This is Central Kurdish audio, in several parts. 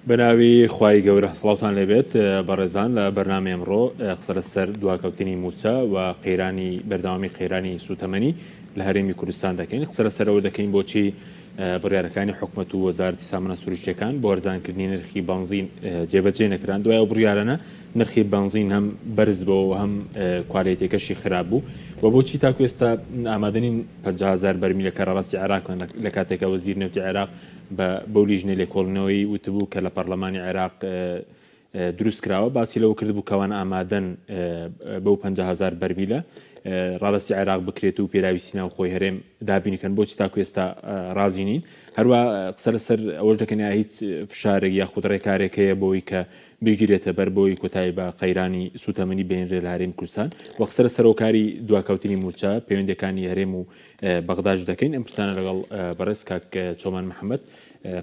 بناوی خوای گەورە سڵاوتان لێبێت بەڕێزان لە بەرنامەی ئەمڕۆ قسە لەسەر دواکەوتنی موچە و قەیرانی بەردەوامی قەیرانی سوتەمەنی لە هەرێمی کوردستان دەکەین. قسە لەسەرەوە دەکەین بۆچی بڕیارەکانی حکوومەت و وەزارەتی سامانە سروشتیەکان بۆ وەرزانکردنی نرخی بنزین جێبەجێ نەکران. دوای ئەو بڕیارانە نرخی بنزین هەم بەرز بوو و هەم کوالیتیەکەشی خراپ بوو و بۆچی تاکو ئێستا ئامادەنین 50,000 بەرمیلە کەڕەڕاستی عێراق لە کاتێکە وەزیر نێوتی عێراق بەو لیژنەی لێکۆڵنەوەی وتبوو کە لە پەرلەمانی عێراق دروست کراوە باسی لەوە کردبوو کەوان ئامادەن بەو 50,000 بەرمیلە ڕاڕاستی عێراق بکرێت و پێراویستی ناو خۆی هەرێم دابینیکەن. بۆچی تاکو ئێستا ڕازی نین؟ هەروە قسە لەسەر ئەوەش دەکەن هیچ فشارێک یاخود ڕێکارێکەیە بۆی کە بگیرێتە بەر بۆی کۆتایی بە قەیرانی سوتەمەنی بێنرێ لە هەرێمی کوردستان و قسە لەسەر هۆکاری دواکەوتنی موچە پەیوەندیەکانی هەرێم و بەغداش دەکەین. ئەم پرسانە لەگەڵ بەڕێز کاک چۆمان محەممەد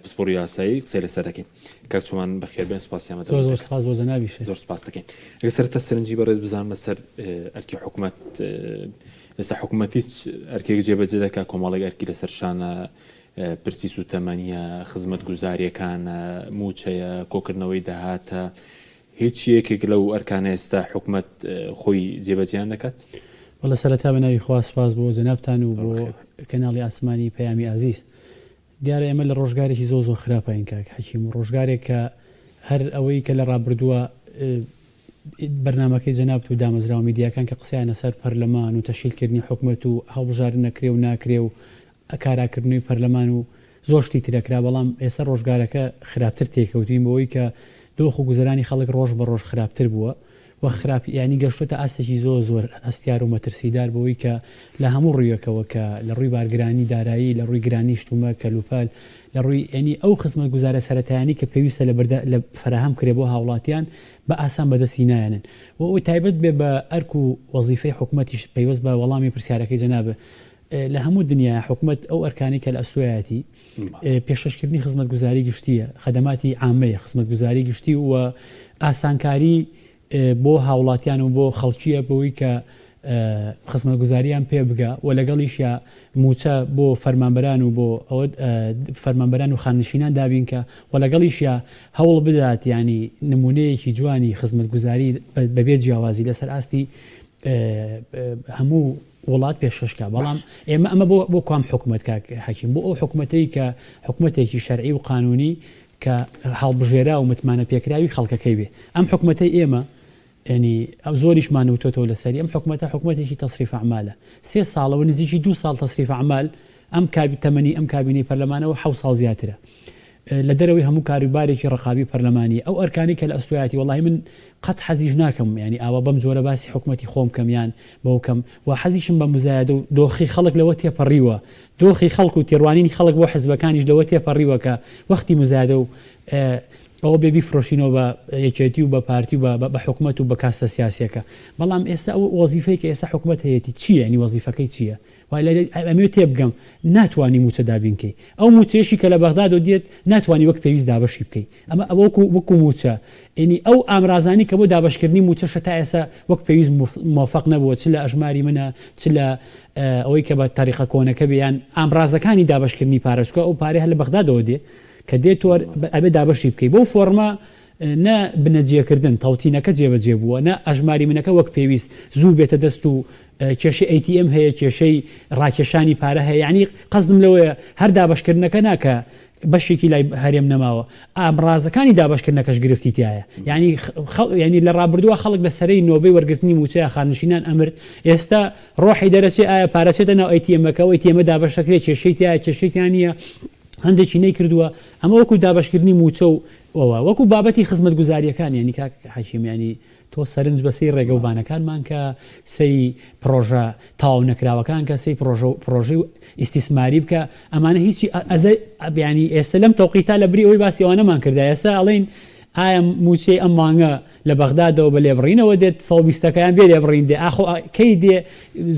پسپۆڕی یاسایی قسەی لەسەر دەکەین. کاک چۆمان بەخێربێن سوپاسیامە زۆر سپاس بۆ جەنابی زۆر سپاس دەکەین. ئەگە سەرەتا سەرنجی بەڕێز بزانم لەسەر ئەرکی حکوومەت ئێستا حکوومەت هیچ ئەرکێک جێبەجێ دەکات کۆمەڵێک ئەرکی لەسەر شانە پرسی سوتەمەنیە خزمەت گوزاریەکانە موچەیە کۆکردنەوەی داهاتە هیچ یەکێک لەو ئەرکانە ئێستا حکوومەت خۆی جێبەجێیان دەکات؟ وەڵە سەرەتا بەناوی خوا سپاس بۆ جەنابتان و بۆ کەناڵی ئاسمانی پەیامی عەزیز. دیارە ئێمە لە ڕۆژگارێکی زۆر خراپین کاک حەکیم و ڕۆژگارێک کە هەر ئەوەی کە لە ڕابردووە بەرنامەکەی جەناب و دامەزراوە میدیاکان کە قسەیانە سەر پەرلەمان و تەشکیلکردنی حکوومەت و هەڵبژاردن نەکرێ و ناکرێ و کاراکردنەوەی پەرلەمان و زۆر شتی ترەکرا بەڵام ئێستا ڕۆژگارەکە خراپتر تێکەوتین بەوەی کە دۆخ و گوزەرانی خەڵک ڕۆژ بە ڕۆژ خراپتر بووە و خراپ ینی گەشتۆتە ئاستێکی زۆر ئەستیار و مەترسیدار بەوەی کە لە هەموو ڕوویەکەوە کە لە ڕووی بارگرانی دارایی لە ڕووی گرانی شتومە کەلوپال لە ڕووی ینی ئەو خزمەت گوزارە سەرەتایانی کە پێویستە لە فراهەم کرێ بۆ هاوڵاتیان بە ئاسان بەدەستی نایەنن و ئەوی تایبەت بێ بە ئەرک و وەزیفەی حکوومەتیش پەیوەست بە وەڵامی پرسیارەکەی جەنابە لە هەموو دنیا حکوومەت ئەو ئەرکانی کە لە ئەستۆیەتی پێشکەشکردنی خزمەت گوزاری گشتیە خەدەماتی عامەیە خزمەت گوزاری گشتی و ئاسانکاری بۆ هاوڵاتیان و بۆ خەڵکیە بەوەی کە خزمەت گوزاریان پێ بگە و لەگەڵیشە موچە بۆ فەرمانبەران و بۆ فەرمانبەران و خاننشینان دابین کە و لەگەڵیشە هەوڵ بدات ینی نمونەیەکی جوانی خزمەت گوزاری بەبێ جیاوازی لەسەر ئاستی هەموو وڵات پێشکەشکە. بەڵام ئێمە ئەمە بۆ کام حکوومەت کاک حەکیم بۆ ئەو حکوومەتەی کە حکوومەتێکی شەرعی و قانونی کە هەڵبژێرا و متمانە پێکراوی خەڵکەکەی بێ. ئەم حکوومەتەی ئێمە ینی ئەو زۆریشمان وتۆتەوە لەسەری ئەم حکوومەتێکی تەصریف ئەعمالە 3 ساڵەوە نزیکی 2 ساڵ تەصریف ئەعمال ئەم تەمەنی ئەم کابینەی پەرلەمانەوە 7 ساڵ زیاترە لە دەرەوەی هەموو کاروبارێکی ڕقابی پەرلەمانی ئەو ئەرکانی کە لە ئەستۆیەتی وەڵاهی من قەت حەزیش ناکەم ینی ئاوا بەم جۆرە باسی حکوومەتی خۆم کەمیان بەوکەم و حەزیشم بە مزایدە و دۆخی خەڵک لەوە تێپەڕیوە دۆخی خەڵک و تێڕوانینی خەڵک بۆ حزبەکانیش لەوە تێپەڕیوە کە وەختی مزایدە و ئەوە بێبی فرۆشینەوە بە یەکێتی و بە پارتی و بە حکوومەت و بە کاستە سیاسیەکە. بەڵام ئێستا ئەو وەزیفەی کە ئێستا حکوومەت هەیەی چییە ینی وەزیفەکەی چییە؟ ئەمێ تێبگەم ناتوانانی موچە دابینکەی ئەو موچێشی کە لە بەغداد و دێت ناتوانانی وەک پێویست دابەشی بکەیت ئەمە وەکو موچە ینی ئەو ئامرازانی کە بۆ دابشکردنی موچەشە تا ئێستا وەک پێویست موفق نەبووە چ لە ئەژماری منە چ لە ئەوەی کە بە تاریخە کۆنەکە بیان ئامرازەکانی دابشکردنی پارێزگا ئەو پارێ هە لە بەغدادەوە دێ کە دێتوە ئەبێ دابشی بکەیت بۆ فۆرمە نە بنەجێکردن تەوتینەکە جێبەجێ بووە نە ئەژماری منەکە وەک پێویست زوو بێتە دەست و کێشەی ATM هەیە کێشەی ڕاکێشانی پارە هەیە ینی قەزم لەوەیە هەر دابشکردنەکە ناکە بەشێکی لای هەرێم نەماوە ئامرازەکانی دابشکردنەکەش گرفتی تایە ینی لە ڕابردووە خەڵک لە سەرەی نۆبەی وەرگرتنی موچەیە خاننشینان ئەمرد ئێستا ڕۆحی دەرەچێ ئایا پارەچێتە ناو ATMەکەەوە ATM دابشەکرێت کێشەی تایە کێشەیان نییە هەندێکی نەیکردووە ئەمە وەکو دابشکردنی موچە و وەکو بابەتی خزمەت گوزاریەکان ینی کاک حەکیم ینی تۆ سەرنج بەسەی ڕێگەوبانەکانمان کە سەی پرۆژە تاو نەکراوەکان کە سەی پرۆژەی ئیستیسماری بکە ئەمانە هیچی ینی ئێستا لەم تەوقیتا لە بری ئەوەی باسی ئەوانەمان کردا ئێستا ئەڵێن ئایا موچەی ئەم مانگە لە بەغدادەوە بە لێبڕینەوە دێت 120ەکەیان بێ لێبڕین دێ ئاخۆ کەی دێ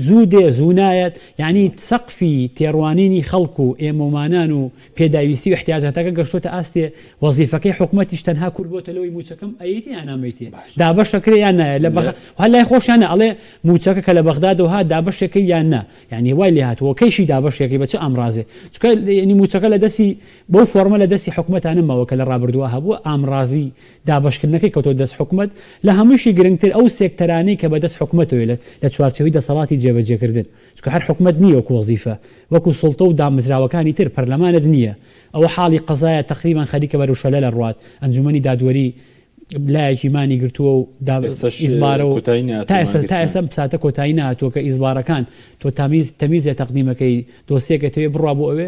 زوو دێ زوو نایەت یعنی سەقفی تێڕوانینی خەڵکو و ئێمەمانان و پێداویستی و احتیاجاتەکە گەشتۆتە ئاستێ وەزیفەکەی حکوومەتیش تەنها کوربۆتە لەوەی موچەکەم ئەیەتی یانامەیتێ دابەشەکرێ یان نایە لە هەلای خۆشیانە ئەڵێ موچەکە کە لە بەغدادەوە هات دابەشێکی یان نا یعنی وای لێ هاتووە کەیشی دابەشێکی بە چه ئامرازێ چکە ینی موچەکە لە دەستی بەو فۆرمە لە دەستی حکوومەتانەمەوە کە لە ڕابردووە هەبووە ئامرازی دابشکردنەکەی کەوتۆ دەست حکوومەت لە هەمووشی گرنگتر ئەو سێکتەرانەی کە بەدەست حکوومەتەوە لە چوارچەوەی دەسەڵاتی جێبەجێکردن چکە هەر حکوومەت نییە وەکو وەزیفە وەکو سڵتە و دامزراوەکانی تر پەرلەمانت نییە ئەوە حاڵی قەزایە تقریبان خەریکە بەروشەلە لە ڕوات ئەنجومەنی دادوەری لایەکی مانی گرتووە و ئیزبارە و تا ئێستا ساتە کۆتایی نهاتووە کە ئیزبارەکان تۆ تەمیزە تەقدیمەکەی دۆسیەکەتەوێ بڕوا بۆ ئەوێ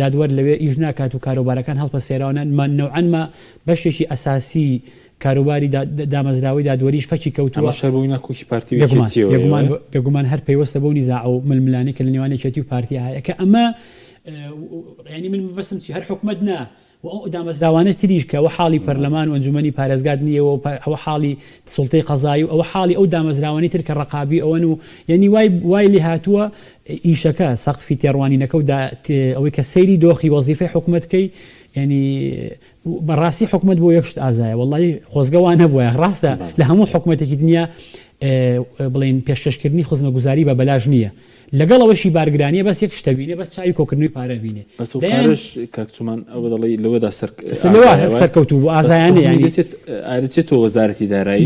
دادوەر لەوێ ئیش ناکات و کاروبارەکان هەڵپە سێراوانە نەوعەنمە بەشێکی ئەساسی کاروباری دامەزراوی دادوەریش پەچی کەوتووە بێگومان هەر پەیوەستە بۆ نیزاع و ململانەی کە لە نێوانێکێتی و پارتی هەیە کە ئەمە ینی من بەسم چی هەر حکوومەت نا و دامەزراوانە تریش کە ئەوە حاڵی پەرلەمان و ئەنجومەنی پارێزگار نییەوە ئەوە حاڵی سڵتەی قەزایی و ئەوە حاڵی ئەو دامەزراوانی تر کە ڕقابی ئەوەن و یعنی وای لێ هاتووە ئیشەکە سەقفی تێڕوانینەکە و ئەوەی کە سەیری دۆخی وەزیفەی حکوومەتکەی ینی بەڕاستی حکوومەت بۆ یەکشت ئازایە وەڵی خۆزگەوان نەبووە ڕاستە لە هەموو حکوومەتێکی دنیا بڵین پێشکەشکردنی خزمەگوزاری بە بەلاژ نییە لەگەڵ ئەوەشی بارگرانیە بەس یەک شتەبینێ بەس چاوی کۆکردنەوەی پارە بینێ بەسپارش کاکچمان ئەوە دەڵی لەوەدا سەرکەوتوو بۆ ئازایانە ینی ئاچێتەوە وەزارەتی دارایی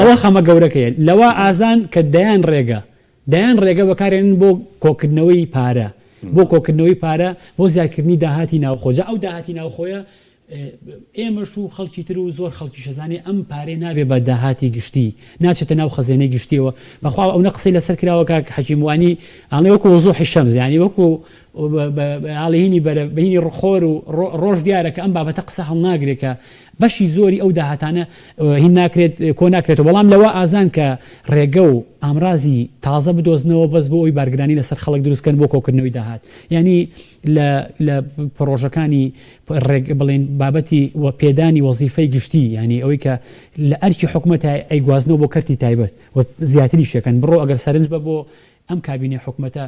ئەوە خەمە گەورەکەیە لەوە ئازان کە دەیان ڕێگە بەکارێنن بۆ کۆکردنەوەی پارە بۆ کۆکردنەوەی پارە بۆ زیادکردنی داهاتی ناوخۆجا ئەو داهاتی ناوخۆیە ئێمەش و خەڵکی تر و زۆر خەڵکی شەزانێ ئەم پارێ نابێ بە داهاتی گشتی ناچێتە ناو خەزێنەی گشتیەوە بەخوا ئەو نەقسەی لەسەر کراوە کاک حەکیموانی ئاڵێ وەکو وەزوحی شەمز یعنی وەکو ئاڵهینی بەهینی ڕخۆر و ڕۆژ دیارە کە ئەم بابەتە قسە هەڵ ناگرێت کە بەشی زۆری ئەو داهاتانە هین ناکرێت کۆ ناکرێتەوە بەڵام لەوە ئازان کە ڕێگە و ئامرازی تازە بدۆزنەوە بەس بۆ ئەوی بارگرانی لەسەر خەڵک دروستکەن بۆ کۆکردنەوەی داهات ینی لە پرۆژەکانی بڵێن بابەتی پێدانی وەزیفەی گشتی ینی ئەوەی کە لە ئەرکی حکوومەت ئەیگوازنەوە بۆ کەرتی تایبەت و زیاتری شەکەن بڕۆ ئەگەر سەرنج بە بۆ ئەم کابینێ حکوومەتە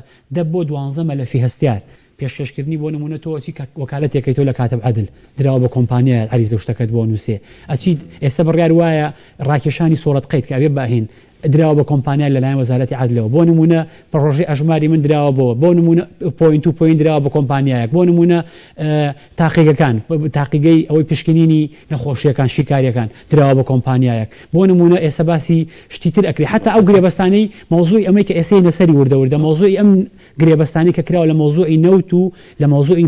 بۆ 12 مەلەفی هەستیار پێشکەشکردنی بۆ نمونە تۆچی وەکالەتێکی تۆ لە کاتب عەدل دراوە بە کۆمپانیای عریضە شتەکەت بۆ نووسێ ئەچیت ئێستا بڕیار وایە ڕاکێشانی سۆڵەت قەیت کە ئەبێ باهین دراوە بە کۆمپانیای لەلایەن وەزارەتی عەدلەوە بۆ نمونە پڕۆژەی ئەژماری من دراوە بۆ نمونە پۆینت و پۆینت دراوە بە کۆمپانیایەک بۆ نمونە تاقیگەکان تاقیگەی ئەوەی پشکنینی نەخۆشیەکان شیکاریەکان دراوە بە کۆمپانیایەک بۆ نمونە ئێستا باسی شتیتر ئەکری حتا ئەو گرێبەستانەی مەوزوعی ئەمەی کە ئێسەی نەسەری وردەوردە مەوزوعی ئەم گرێبەستانی کە کراوە لە مەوزوعی نەوت و لە مەوزوعی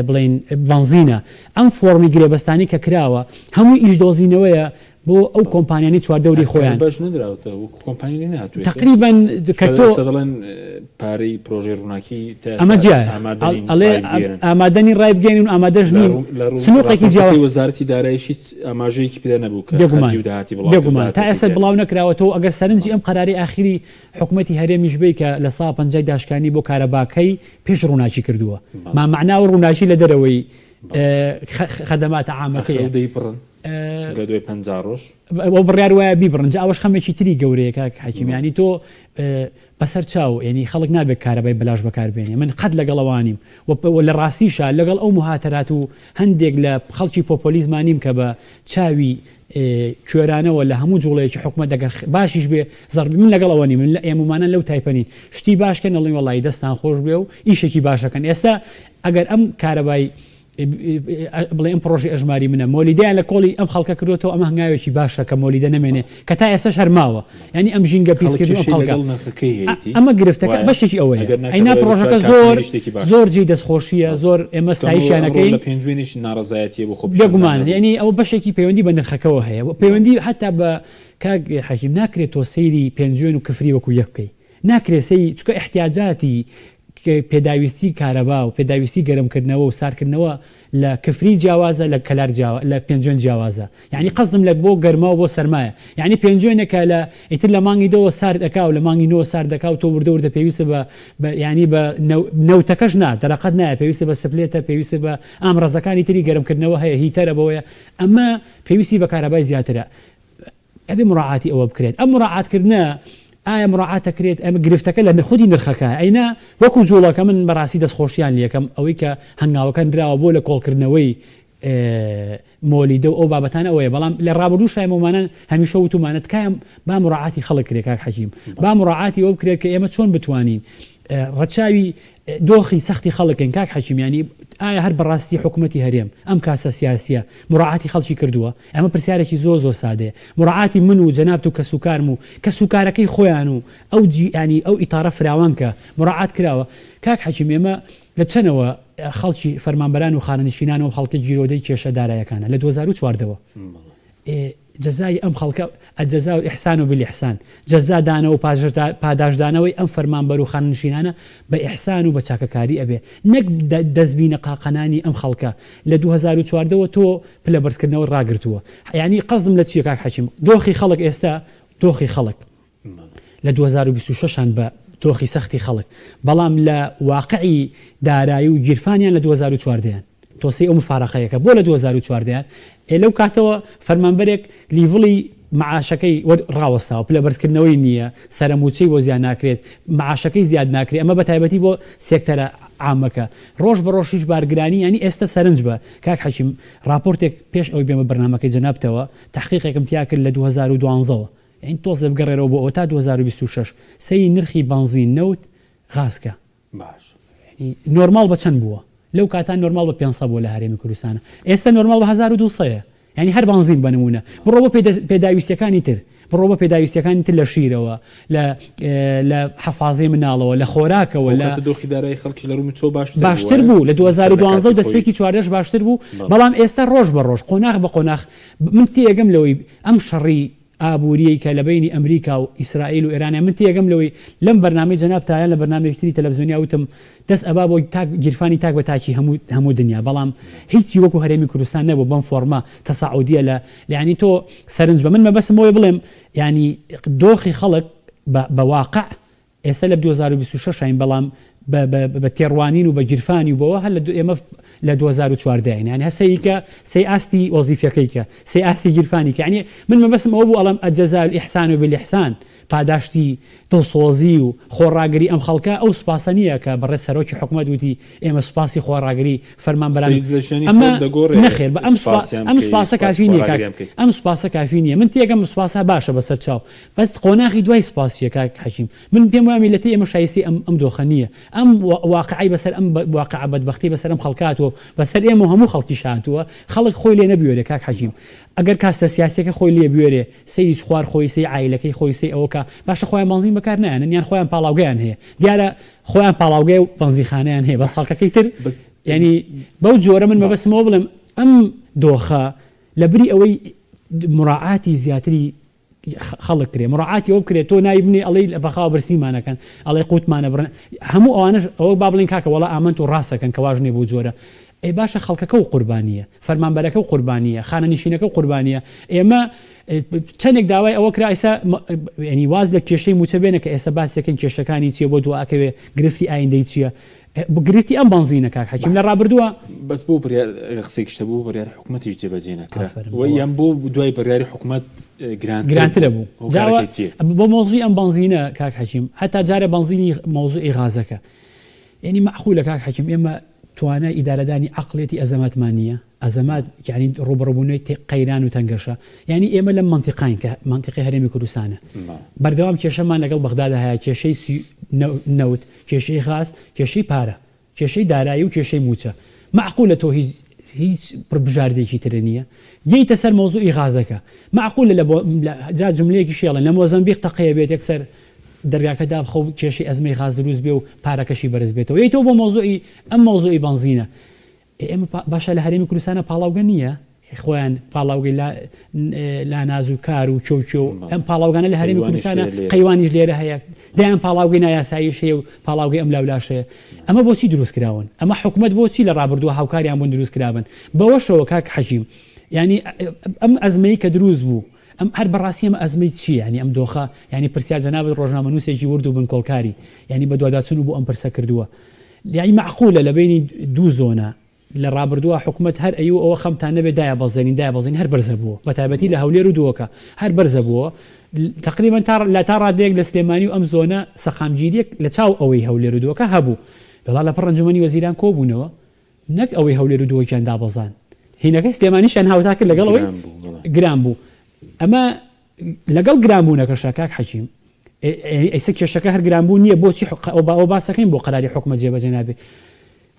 بڵین بنزینە ئەم فۆرمی گرێبەستانی کە کراوە هەمووی ئیش دۆزینەوەیە بۆ ئەو کۆمپانیانی چواردەوری خۆیان تقریبان دەڵێن پارەی پرۆژەی ڕووناکی ئەمە ئامادەنی ڕای بگەین و ئامادەش نین سنووقێکی جیاواز وەزارەتی داراییشی ئاماژەیەکی پێدا نەبوو بێگومان تا ئێستا بڵاو نەکراوەتەوە ئەگەر سەرنجی ئەم قەراری ئاخری حکوومەتی هەرێمیش بێ کە لە 150 داشکانی بۆ کارەباکەی پێش ڕووناکی کردووە معناوە ڕووناکی لە دەرەوەی خەدەماتە عامەکەی دەیپڕن دوای 50 ڕۆژ ئەو بڕیار وایە بیبڕن جا ئەوەش خەمێکی تری گەورەیە کاک حەکیمیانی تۆ بەسەر چاو ینی خەڵک نابێت کارەبای بەلاش بەکاربێنێ من قەت لەگەڵەوانیم لە ڕاستیشە لەگەڵ ئەو مهاتەرات و هەندێک لە خەڵکی پۆپۆلیزمانیم کە بە چاوی کوێرانەوە لە هەموو جوڵەیەکی حکومەت دەگەر باشیش بێ زەربی من لەگەڵەوەنی من لە ئێمەمانە لەو تایپەنین شتی باشکەن دەڵێن وەڵی دەستان خۆش بێ و ئیشێکی باشەکەن ئێستا ئەگەر ئەم کارەبای بڵێ ئەم پرۆژی ئەژماری منە مۆلیدیان لە کۆڵی ئەم خەڵکە کردوەوە ئەمە هەنگاوێکی باشە کە مۆلیدە نەمێنێ کە تا ئێستاش هەرماوە ینی ئەم ژینگە پیسکردن ئەمە گرفتەکە بەشێکی ئەوەیە ئەینا پرۆژەکە زۆر جێی دەستخۆشیە زۆر ئێمە ستایشیانەکەی پێنجوێنیش ناڕەزایەتیە بۆ خۆ بێگومان ینی ئەو بەشێکی پەیوەندی بە نرخەکەەوە هەیە پەیوەندی حتا بە کاک حەکیم ناکرێت تۆ سەیری پێنجوێن و کفری وەکو یەک بکەی ناکرێت سەی چکە احتیاجاتی پێداویستی کارەبا و پێداویستی گەرمکردنەوە و سارکردنەوە لە کفری جیاوازە لە کەلار لە پێنجوێن جیاوازە یعنی قەزم لە بۆ گەرماوە بۆ سەرمایە یعنی پێنجوێنێکە لە ئیتر لە مانگی دەوە سارد دەکا و لە مانگی نەوە سارد دەکا و تۆ وردە پێویستە بە ینی بە نەوتەکەش نا دەرەقەت نایە پێویستە بە سپلێتە پێویستە بە ئامڕەزەکانی تری گەرمکردنەوە هەیە هیتەرە بەوەیە ئەمە پێویستی بە کارەبای زیاترە ئەبێ مراعاتی ئەوە بکرێت ئەم مراعاتکردنە ئایا مراعاتەکرێت ئەمە گرفتەکە لە خودی نرخەکە ئەینا وەکو جوڵەکە من بەڕاستی دەستخۆشیان لیەکەم ئەوەی کە هەنگاوەکان دراوە بۆ لە کۆڵکردنەوەی مۆلیدە و ئەو بابەتانە ئەوەیە بەڵام لە ڕابردوو شایمەمانە هەمیشە وتومانە تکایە با مراعاتی خەڵک کرێت کاک حەکیم با مراعاتی ئەوە بکرێت کە ئێمە چۆن بتوانین ڕەچاوی دۆخی سەختی خەڵکن کاک حەکیم ینی ئایا هەر بەڕاستی حکوومەتی هەرێم ئەم کاسە سیاسیە مراعاتی خەڵکی کردووە ئەمە پرسیارێکی زۆر سادەیە مراعاتی من و جەنابت و کە سوکارم و کە سوکارەکەی خۆیان و ئەو ینی ئەو ئیتارە فراوان کە مراعات کراوە کاک حەکیم ئێمە لە چەنەوە خەڵکی فەرمانبەران و خانەنشینان و خەڵکی جیرۆدەی کێشە دارایەکانە لە 2014ەوە جەزای ئەم خەڵکە الجەزا والإحسان بالإحسان جەزا دانە و پاداشدانەوەی ئەم فەرمانبەر و خانەنشینانە بە ئیحسان و بە چاکەکاری ئەبێ نەک دەستبینە قاقەنانی ئەم خەڵکە لە 2014ەوە تۆ پلە بەرزکردنەوە ڕاگرتووە یعنی قەزم لە چیە کاک حەکیم دۆخی خەڵک ئێستا دۆخی خەڵک لە 2026 بە دۆخی سەختی خەڵک بەڵام لە واقعی دارایی و گیرفانیان لە 2014 تۆسی ئەو مفارەقەیەکە بۆ لە 2014 لەو کاتەوە فەرمانبەرێک لیڤڵی معاشەکەی ڕاوەستاوە پلە بەرزکردنەوەی نییە سەرموچەی بۆ زیاد ناکرێت معاشەکەی زیاد ناکرێت ئەمە بە تایبەتی بۆ سێکتەرە عامەکە ڕۆژ بە ڕۆژیش بارگرانی ینی ئێستا سەرنج بە کاک حەکیم راپۆرتێک پێش ئەوی بێمە بەرنامەکەی جەنابتەوە تحقیقێکم تیا کرد لە 2012ەوە این تۆزە بگەڕێرەوە بۆ ئەو تا 2026 سەی نرخی بنزین نەوت غازکە باش نۆرمال بە چەند بووە لەو کاتان نۆرمال بە 500 بۆ لە هەرێمی کوردستانە ئێستا نۆرمال بە 1200 ینی هەر بنزین بنمونە بڕۆ بە پێداویستەکانی تر بڕۆ بە پێداویستەکانی تر لە شیرەوە لە حەفازەی مناڵەوە لە خۆراکەوە لە دۆخی دارایی خەڵکی لە ڕوومی تۆ باشتر بوو لە 2012 دەستپێکی 14 باشتر بوو بەڵام ئێستا ڕۆژ بە ڕۆژ قۆناغ بە قۆناغ من تێگەم لەوەی ئەم شەڕی ئابوووریەی کە لە بینی ئەمریکا و ئیسرائیل و ئێرانە من تێگەم لەوەی لەم بەرنامەی جەنابتایان لە بەرنامەیەکی تەلەڤیزیۆنیا وتم دەست ئەبا بۆ گیرفانی تاک بە تاکی هەموو دنیا بەڵام هیچی وەکو هەرێمی کوردستان نەبوو بەم فۆرما تەساعودیە لە ینی تۆ سەرنج بە من مەبەستم بۆی بڵێم ینی دۆخی خەڵک بە واقع ئێستا لە 2026 بەڵام بە تێڕوانین و بە گیرفانی و بەوە هەر ئێمە لە 2014 ینی هەسەیکە سەی ئاستی وەزیفەکەیکە سەی ئاستی گیرفانیکە ینی من مەبەستم ئەوە بوو ئەڵەم الجەزا والإحسان بالإحسان پاداشتی دڵسۆزی و خۆڕاگری ئەم خەڵکە ئەو سوپاسە نییە کە بەڕێز سەرۆکی حکوومەت وتی ئێمە سوپاسی خۆڕاگری فەرمانبەران ئەمە نەخێر بە ئەم سوپاسە کافی نییە ئەم سوپاسە کافی نییە من تێگەم سوپاسە باشە بەسەر چاو بەس قۆناغی دوای سوپاسیە کاک حەکیم من پێم وایە میلەتی ئێمە شایستی ئەم دۆخە نییە ئەم واقعی بەسەر ئەم واقع بەدبەختی بەسەر ئەم خەڵکاتەوە بەسەر ئێمە هەموو خەڵکی شاتووە خەڵک خۆی لێ نەبوێرە کاک حەکیم ئەگەر کاستە سیاسەکە خۆی لێ بوێرێ سەیج خوار خۆی سەی عیلەکەی خۆی سەی ئەوەکە باشە خۆیان بنزین بەکار نایەنن یان خۆیان پاڵاوگەیان هەیە دیارە خۆیان پاڵاوگەی و بنزیخانەیان هەیە بە ساڵکەکەی تر ینی بەو جۆرە من مەبەستمەوە بڵێم ئەم دۆخە لە بری ئەوەی مراعاتی زیاتری خەڵک کرێ مراعاتی ئەوە بکرێت تۆ نایبنی ئەڵەی بەخاوە برسیمانەکەن ئەڵێ قوتمانە بڕن هەموو ئەوانش ئەوە با بڵین کاکە وەڵا ئامنت و ڕاستەکەن کە واژنێ بۆ جۆرە ئەی باشە خەڵکەکە و قوربانیە فەرمانبەرەکە و قوربانیە خانەنشینەکە و قوربانیە ئێمە چەندێک داوای ئەوە کرا ئێستا ینی واز لە کێشەی موچە بێنە کە ئێستا باسیەکەن کێشەکانی چیە بۆ دواکەوێ گرفتی ئایندەی چییە گرفتی ئەم بنزینە کاک حەکیم لە ڕابردووە بەس بۆ قسێکشتە بوو بڕیار حکوومەتیش جێبەجێ نەکرا یان بۆ دوای بڕیاری حکوومەت گرانترە بوو بۆ مۆزوی ئەم بنزینە کاک حەکیم هەتا جارە بنزینی مۆزوعی غازەکە ینی معقولە کاک حەکیم ئێمە توانای ئیدارەدانی عقلێتی ئەزەماتمان نییە ئەزەمات یعنی ڕوبڕبوونەوەی قەیران و تەنگەشە یعنی ئێمە لەم منتیقین کە منتیقی هەرێمی کوردستانە بەردەوام کێشەمان لەگەڵ بەغدادا هەیە کێشەی نەوت کێشەی غاز کێشەی پارە کێشەی دارایی و کێشەی موچە معقولە تۆ هیچ بژاردێکی ترە نییە یەیتە سەر مۆزوعی غازەکە معقولە لە جملەیەکی شێڵن لە مۆزەمبیق تەقەیە بێت یەکسەر دەرگاکەدا خۆ کێشی ئەزمەی غاز دروست بێ و پارەکەشی بەرز بێتەوە یەیتەوە بۆ مۆزوعی ئەم مۆزوعی بنزینە ئێمە باشە لە هەرێمی کوردستانە پاڵاوگە نییە خۆیان پاڵاوگەی لا ناز و کار و چۆچۆ ئەم پاڵاوگانە لە هەرێمی کوردستانە قەیوانیش لێرە هەیە دایان پاڵاوگەی نایاساییش هەیە و پاڵاوگەی ئەم لاولاشەیە ئەمە بۆچی دروست کراون ئەمە حکوومەت بۆچی لە ڕابردووە هاوکاریان بۆن دروست کرابن بەوەشەوە کاک حەکیم ینی ئەم ئەزمەی کە دروست بوو ئەم هەر بەڕاستی ئەمە ئەزمەی چی ینی ئەم دۆخە ینی پرسیار جەنابەت ڕۆژنامەنووسێکی ورد و بنکۆڵکاری ینی بە دوواداچون و بۆ ئەم پرسە کردووە یعنی معقولە لە بینی دوو زۆنە لە ڕابردووە حکوومەت هەر ئەو ئەوە خەمتان نەبێ دایە بەزێنین هەر بەرزە بووە بەتابەتی لە هەولێر و دووەکە هەر بەرزە بووە تقریبا تا ڕادەیەک لە سلێمانی و ئەم زۆنە سەقامگیریەک لە چاو ئەوەی هەولێر و دووەکە هەبوو بەڵا لە پڕ ئەنجومەنی وەزیران کۆبوونەوە نەک ئەوەی هەولێر و دووەکیان دابەزان هینەکە سلێمانیشان هاوتا کرد لەگەڵ ئەوەی گران بوو ئەمە لەگەڵ گرانبوونەکەشە کاک حەکیم ئەیسە کێشەکە هەر گرانبوو نییە بۆچی ئەو باسەکەین بۆ قەراری حکومەت جێبەجێ نابێ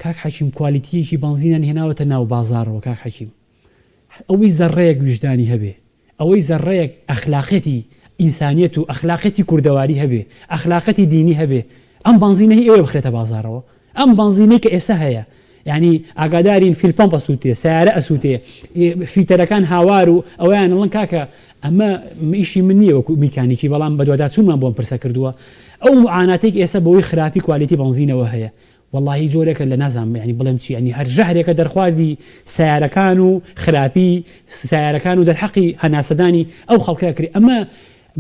کاک حەکیم کوالیتیەکی بنزینان هێناوەتە ناو بازارەوە کاک حەکیم ئەوەی زەڕەیەک وجدانی هەبێ ئەوەی زەڕەیەک ئەخلاقەتی ئینسانیەت و ئەخلاقەتی کوردەواری هەبێ ئەخلاقەتی دینی هەبێ ئەم بنزینەی ئێوە بخرێتە بازارەوە ئەم بنزینەی کە ئێستا هەیە یعنی ئاگادارین فیلپەمپ ئەسووتێ سیارە ئەسووتێ فیتەرەکان هاوار و ئەویان ئەڵەن کاکە ئەمە ئیشی من نییە وەکو میکانیکی بەڵام بەدووادا چوومان بۆم پرسە کردووە ئەو معاناتێک ئێستا بەوەی خراپی کوالیتی بنزینەوە هەیە واللهی جۆرێکە لە نازانم ینی بڵێم چی ینی هەر ژەهرێکە دەرخوادی سیارەکان و خراپی سیارەکان و دەرحەقی هەناسەدانی ئەو خەڵکە کرد ئەمە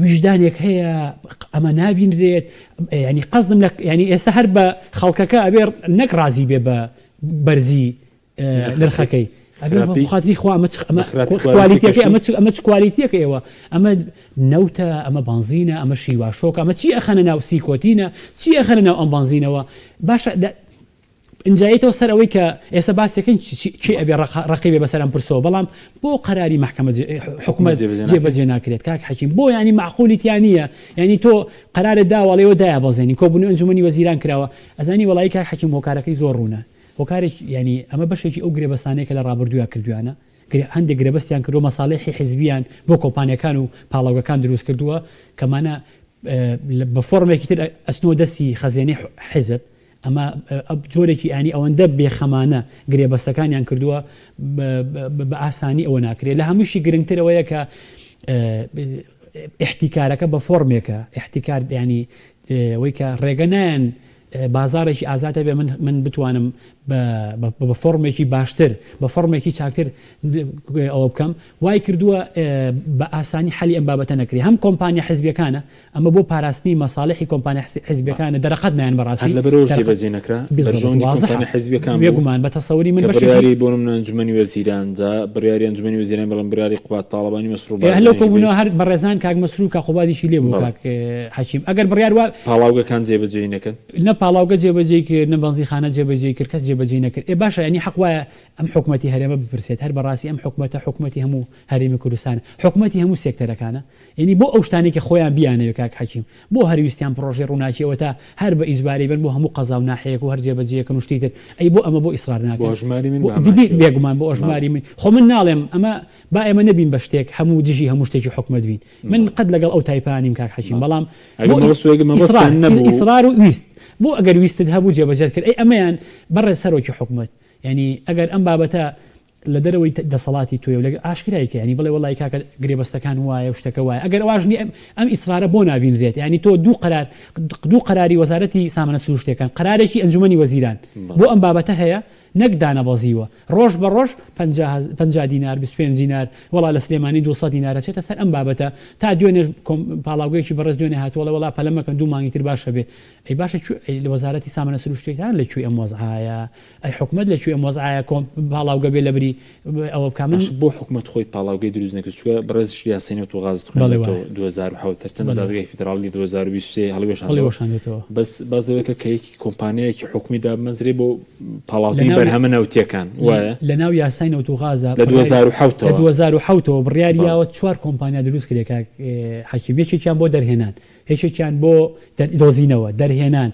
وجدانێک هەیە ئەمە نابینرێت ینی قەزدم لە ینی ئێستا هەر بە خەڵکەکە ئەبێ نەک رازی بێ بە بەرزی نرخەکەی خاطری خوا ئەمە چ کوالیتیەکە ئێوە ئەمە نەوتە ئەمە بنزینە ئەمە شیواشۆکە ئەمە چی ئەخەنە ناو سیکۆتینە چی ئەخەنە ناو ئەم بنزینەوە باشە ئنجاییتەوە سەر ئەوەی کە ئێستا باسێکن چی ئەبێ ڕقیبێ بەسەرم پرسەوە بەڵام بۆ قەراری محکەمە حکومەت جێبەجێ ناکرێت کاک حەکیم بۆ ینی معقولیتیان نییە ینی تۆ قەرارت داوەڵێەوە دایە بەزێنی کۆبوونی ئەنجومەنی وەزیران کراوە ئەزانی وەڵی کاک حەکیم هۆکارەکەی زۆر ڕوونە هۆکارێک ینی ئەمە بەشێکی ئەو گرێبەستانەیە کە لە ڕابردووە کردویانە هەندێک گرێبەستیان کردو مەساڵحی حیزبیان بۆ کۆمپانیەکان و پاڵاوگەکان دروست کردووە کەمانە بە فۆرمێکی تر ئەسنۆ دەستی خەزیێنەی حیزب ئەمە جۆرێکی ئانی ئەوەندە بێخەمانە گرێبەستەکانیان کردووە بە ئاسانی ئەوە ناکرێت لە هەمووشی گرنگترەوەیە کە احتیکارەکە بە فۆرمێکە احتیکار ینی ئەوەی کە ڕێگەنیان بازارێکی ئازاتە بێ من بتوانم بە فۆرمێکی باشتر بە فۆرمێکی چاکتر ئەوە بکەم وای کردووە بە ئاسانی حەلی ئەم بابەتە نەکری هەم کۆمپانیا حیزبیەکانە ئەمە بۆ پاراستنی مەساڵحی کۆمپانیا حیزبیەکانە دەرەقەت نایان بەڕاستی بێگومان بە تەسەوری من بڕیاری بۆ من ئەنجومەنی وەزیران جا بڕیاری ئەنجومەنی وەزیران بەڵام بڕیاری قوات تاڵبانی مەسروع هەلو کۆبوونەوە هەر بەڕێزان کاک مەسروع کا خوبادیشی لێ بوو کاک حەکیم ئەگەر بڕیار وا پاڵاوگەکان جێبەجێ نەکەن نە پاڵاوگە جێبەجێ کرد نە بەنزیخانە جێبەجێ کرد کەس جێبەجێ نەکرد باشە ینی حەق وایە ئەم حکومەتی هەرێمە بپرسێت هەر بەڕاستی ئەم حکومەتە حکومەتی هەموو هەرێمی کوردستان حکومەتی هەموو سێکتەرەکانە ینی بۆ ئەو شتانێکی خۆیان بیانەوە کاک حەکیم بۆ هەرویستیان پرۆژێ ڕووناکیەوە تا هەر بە ئیجباری بن بۆ هەموو قەزا و ناحەیەک و هەر جێبەجێیەکە نوشتی تر ئەی بۆ ئەمە بۆ ئیسرار ناکەن بێگومان بۆ ئۆژماری من خۆ من ناڵێم ئەمە با ئێمە نەبین بە شتێک هەموو دژی هەموو شتێکی حکومەت بین من قەت لەگەڵ ئەو تایپانیم کاک حەکیم بەڵام ئیسرار و ویست بۆ ئەگەر ویستت هەبوو جێبەجێت کرد ئەی ئەمەیان بەڕێ سەرۆکی حکومەت ینی ئەگەر ئەم بابەتە لە دەرەوەی دەسەڵاتی توێ و لە ئاشکرایکە ینی بڵێ وڵی کاکە گرێبەستەکان وایە و شتەکە وایە ئەگەر ئەواژنی ئەم ئیسرارە بۆ نابینرێت ینی تۆ دوو قەراری وەزارەتی سامانە سروشتەکان قەرارێکی ئەنجومەنی وەزیران بۆ ئەم بابەتە هەیە نەک دانەبەزیوە ڕۆژ بە ڕۆژ 50 دینار 25 دینار وڵا لە سلێمانی 200 دینارە چێتە سەر ئەم بابەتە تا دوێنێ پاڵاوگەیەکی بەڕێز دوێنێ هاتووەڵە وڵا پەلەمەکەن دوو مانگی تر باشە بێ ئەی باشە لە وەزارەتی سامانە سروشتەکان لەکوێ ئەم وەزعایە ئەی حکومەت لەکوێ ئەم وەزعایە پاڵاوگە بێ لە بری ئەوە بکەمن بۆ حکومەت خۆی پاڵاوگەی دروست نەکرد چووە بەڕێزش یاسینەوە و غاز 2007 تەرتەبە دادگای فیدراڵی 2023 هەڵوێشانێتەوە بەس دەوێت کە یەکی کۆمپانیایەکی حکومی دامەزرێ بۆ پاڵاوتی بەرهەمە نەوتیەکان وایە لە ناو یاسای نەوت و غازە لە 2007ەوە بڕیاریەوە 4 کۆمپانیا دروست کرێت حەکیم یەکێکیان بۆ دەرهێنان هیچێکیان بۆ دۆزینەوە دەرهێنان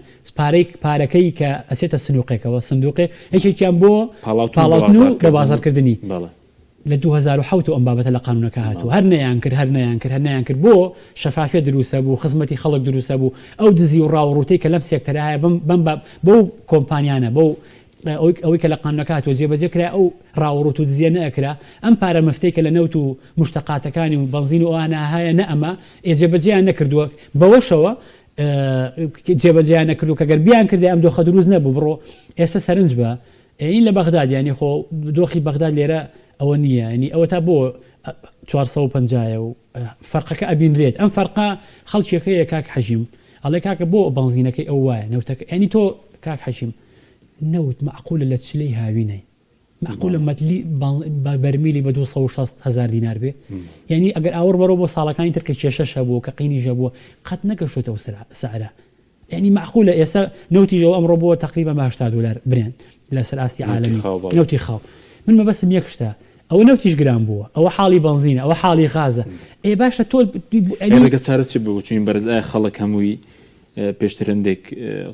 پارەکەی کە ئەچێتە سنووقێکەوە سندوقێ یەکێکیان بۆ پاڵاوتن و بە بازارکردنی لە 2007 ئەم بابەتە لە قانونەکە هاتوو هەر نەیان کرد بۆ شەفافیە دروستە بوو خزمەتی خەڵک دروستە بوو ئەو دزی و ڕاوڕوتەی کە لەم سێکتەرە هەیە بەو کۆمپانیانە بۆ ئەوەی کە لە قانونەکە تۆ جێبەجێ کرا ئەو ڕاوڕوت و دزیە نەکرا ئەم پارە مفتەی کە لە نەوت و مشتەقاتەکانی و بەنزین و ئەوانە هەیە نە ئەمە جێبەجێیان نەکردووە بەوەشەوە جێبەجێیان نەکردو کە گەر بیان کردی ئەم دۆخە دروست نەبوو بڕۆ ئێستا سەرنج بە این لە بەغداد ینی خۆ دۆخی بەغداد لێرە ئەوە نییە ینی ئەوە تا بۆ 450 و فەرقەکە ئەبینرێت ئەم فەرقا خەڵکیەکەیە کاک حەژیم ئەڵێ کاکە بۆ بەنزینەکەی ئەو وایە نەوتەکە ینی تۆ کاک حەژیم نەوت معقولە لە چلەی هاوینەی معقولە مەتلی بەرمیلی بە 260,000 دینار بێ یعنی ئەگەر ئاور بەرەوە بۆ ساڵەکانی ترکە کێشەشە بوو کە قینیژە بووە قەت نەگەشتێتەوە سعرە یعنی معقولە ئێستا نەوتیژەوە ئەمڕۆ بووە تقریبا بە 80 دلار برێن لەسەر ئاستی عالەمی نەوتی خاو من مەبەستم یەک شتە ئەوە نەوتیش گران بووە ئەوە حاڵی بنزینە ئەوە حاڵی غازە باشە تۆ ڕێگە چارە چ بوو چون بەرز ئایا خەڵک هەمووی پێشترندێک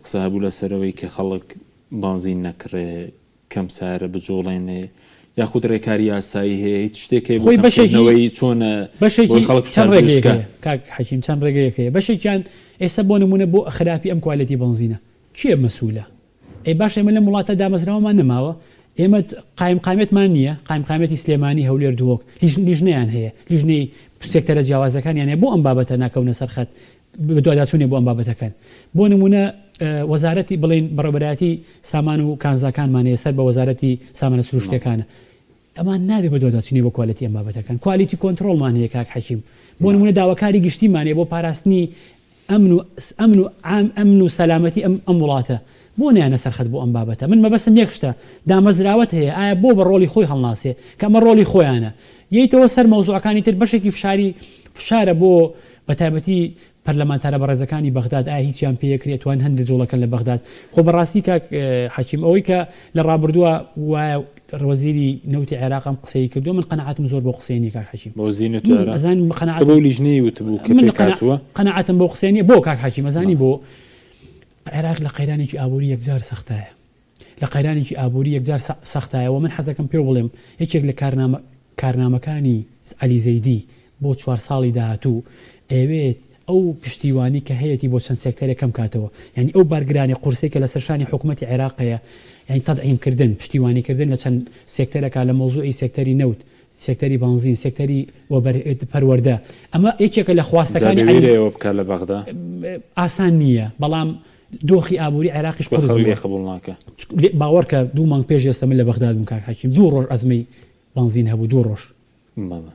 قسە هەبوو لەسەرەوەی کە خەڵک بنزین نەکڕێ کەم سارە بجۆڵێنێ یاخود ڕێکاری یاسایی هەیە هیچ شتێکی خۆی بەشێکەوەی چۆنە بەشێکی چەند ڕێگەیەکە کاک حەکیم چەند ڕێگەیەکەیە بەشێکیان ئێستا بۆ نمونە بۆ خراپی ئەم کوالەتی بنزینە چییە مەسوولە باش ئێمە لە وڵاتە دامەزراوەمان نەماوە ئێمە قایمقامێتمان نییە قایمقامێتی سلێمانی هەولێر دووەک لیژنەیان هەیە لیژنەی سێکتەرە جیاوازەکانیان هەیە بۆ ئەم بابەتە ناکەونە سەرخەت بەدواداچوونێ بۆ ئەم بابەتەکان بۆ نمونە وەزارەتی بڵێن بەڕێوەبەرایەتی سامان و کانزاکانمانەیە سەر بە وەزارەتی سامانە سروشتەکانە ئەمان نابێت بەدواداچوونی بۆ کوالەتی ئەم بابەتەکان کوالیتی کۆنتڕۆڵمان هەیە کاک حەکیم بۆ نمونە داواکاری گشتیمانەیە بۆ پاراستنی ئەمن و سەلامەتی ئەم وڵاتە بۆ نیانە سەرخەت بۆ ئەم بابەتە من مەبەستم یەک شتە دامەزراوەت هەیە ئایا بۆ بە ڕۆڵی خۆی هەڵناسێ کە ئەمە ڕۆڵی خۆیانە یەیتەوە سەر مەوزوعەکانی تر بەشێکی فشارە بۆ بەتایبەتی پەرلەمانتارە بەڕێزەکانی بەغداد ئایا هیچیان پێیەکرێتوان هەندێک جوڵەکەن لە بەغداد خۆ بەڕاستی کاک حەکیم ئەوەی کە لە ڕابردووە وایە وەزیری نەوتی عێراقم قسەی کردو من قەنەعەتم زۆر بۆ قسەینی کاک حەکیم بۆ زینەت ئەزان قەنەعەت بۆ لیژنەی وتبوو کە پێکاتوە قەنەعەتم بۆ قسەینی بۆ کاک حەکیم ئەزانی بۆ عێراق لە قەیرانێکی ئابووری یەکجار سەختایە لە قەیرانێکی ئابووری یەکجار سەختایەوە من حەزەکەم پێ بڵێم یەکێک لە کارنامەکانی عەلی زەیدی بۆ 4 ساڵی داهاتوو ئەوێت ئەو پشتیوانی کە هەیەی بۆ چەند سێکتەرێک کەم کاتەوە یعنی ئەو بارگرانی قورسێک کە لە سەرشانی حکوومەتی عێراقەیە یعنی تەدعیمکردن پشتیوانیکردن لە چەند سێکتەرێکا لە مەوزوعی سێکتەری نەوت سێکتەری بنزین سێکتەری پەروەردە ئەمە یەکێکە لە خواستەکانی بکات لە بەغدا ئاسان نییە بەڵام دۆخی ئابووری عێراقیش قبول ناکە باوەڕکە 2 مانگ پێش ئێستا من لە بەغداد بووم کاک حەکیم 2 ڕۆژ ئەزمەی بنزین هەبوو 2 ڕۆژ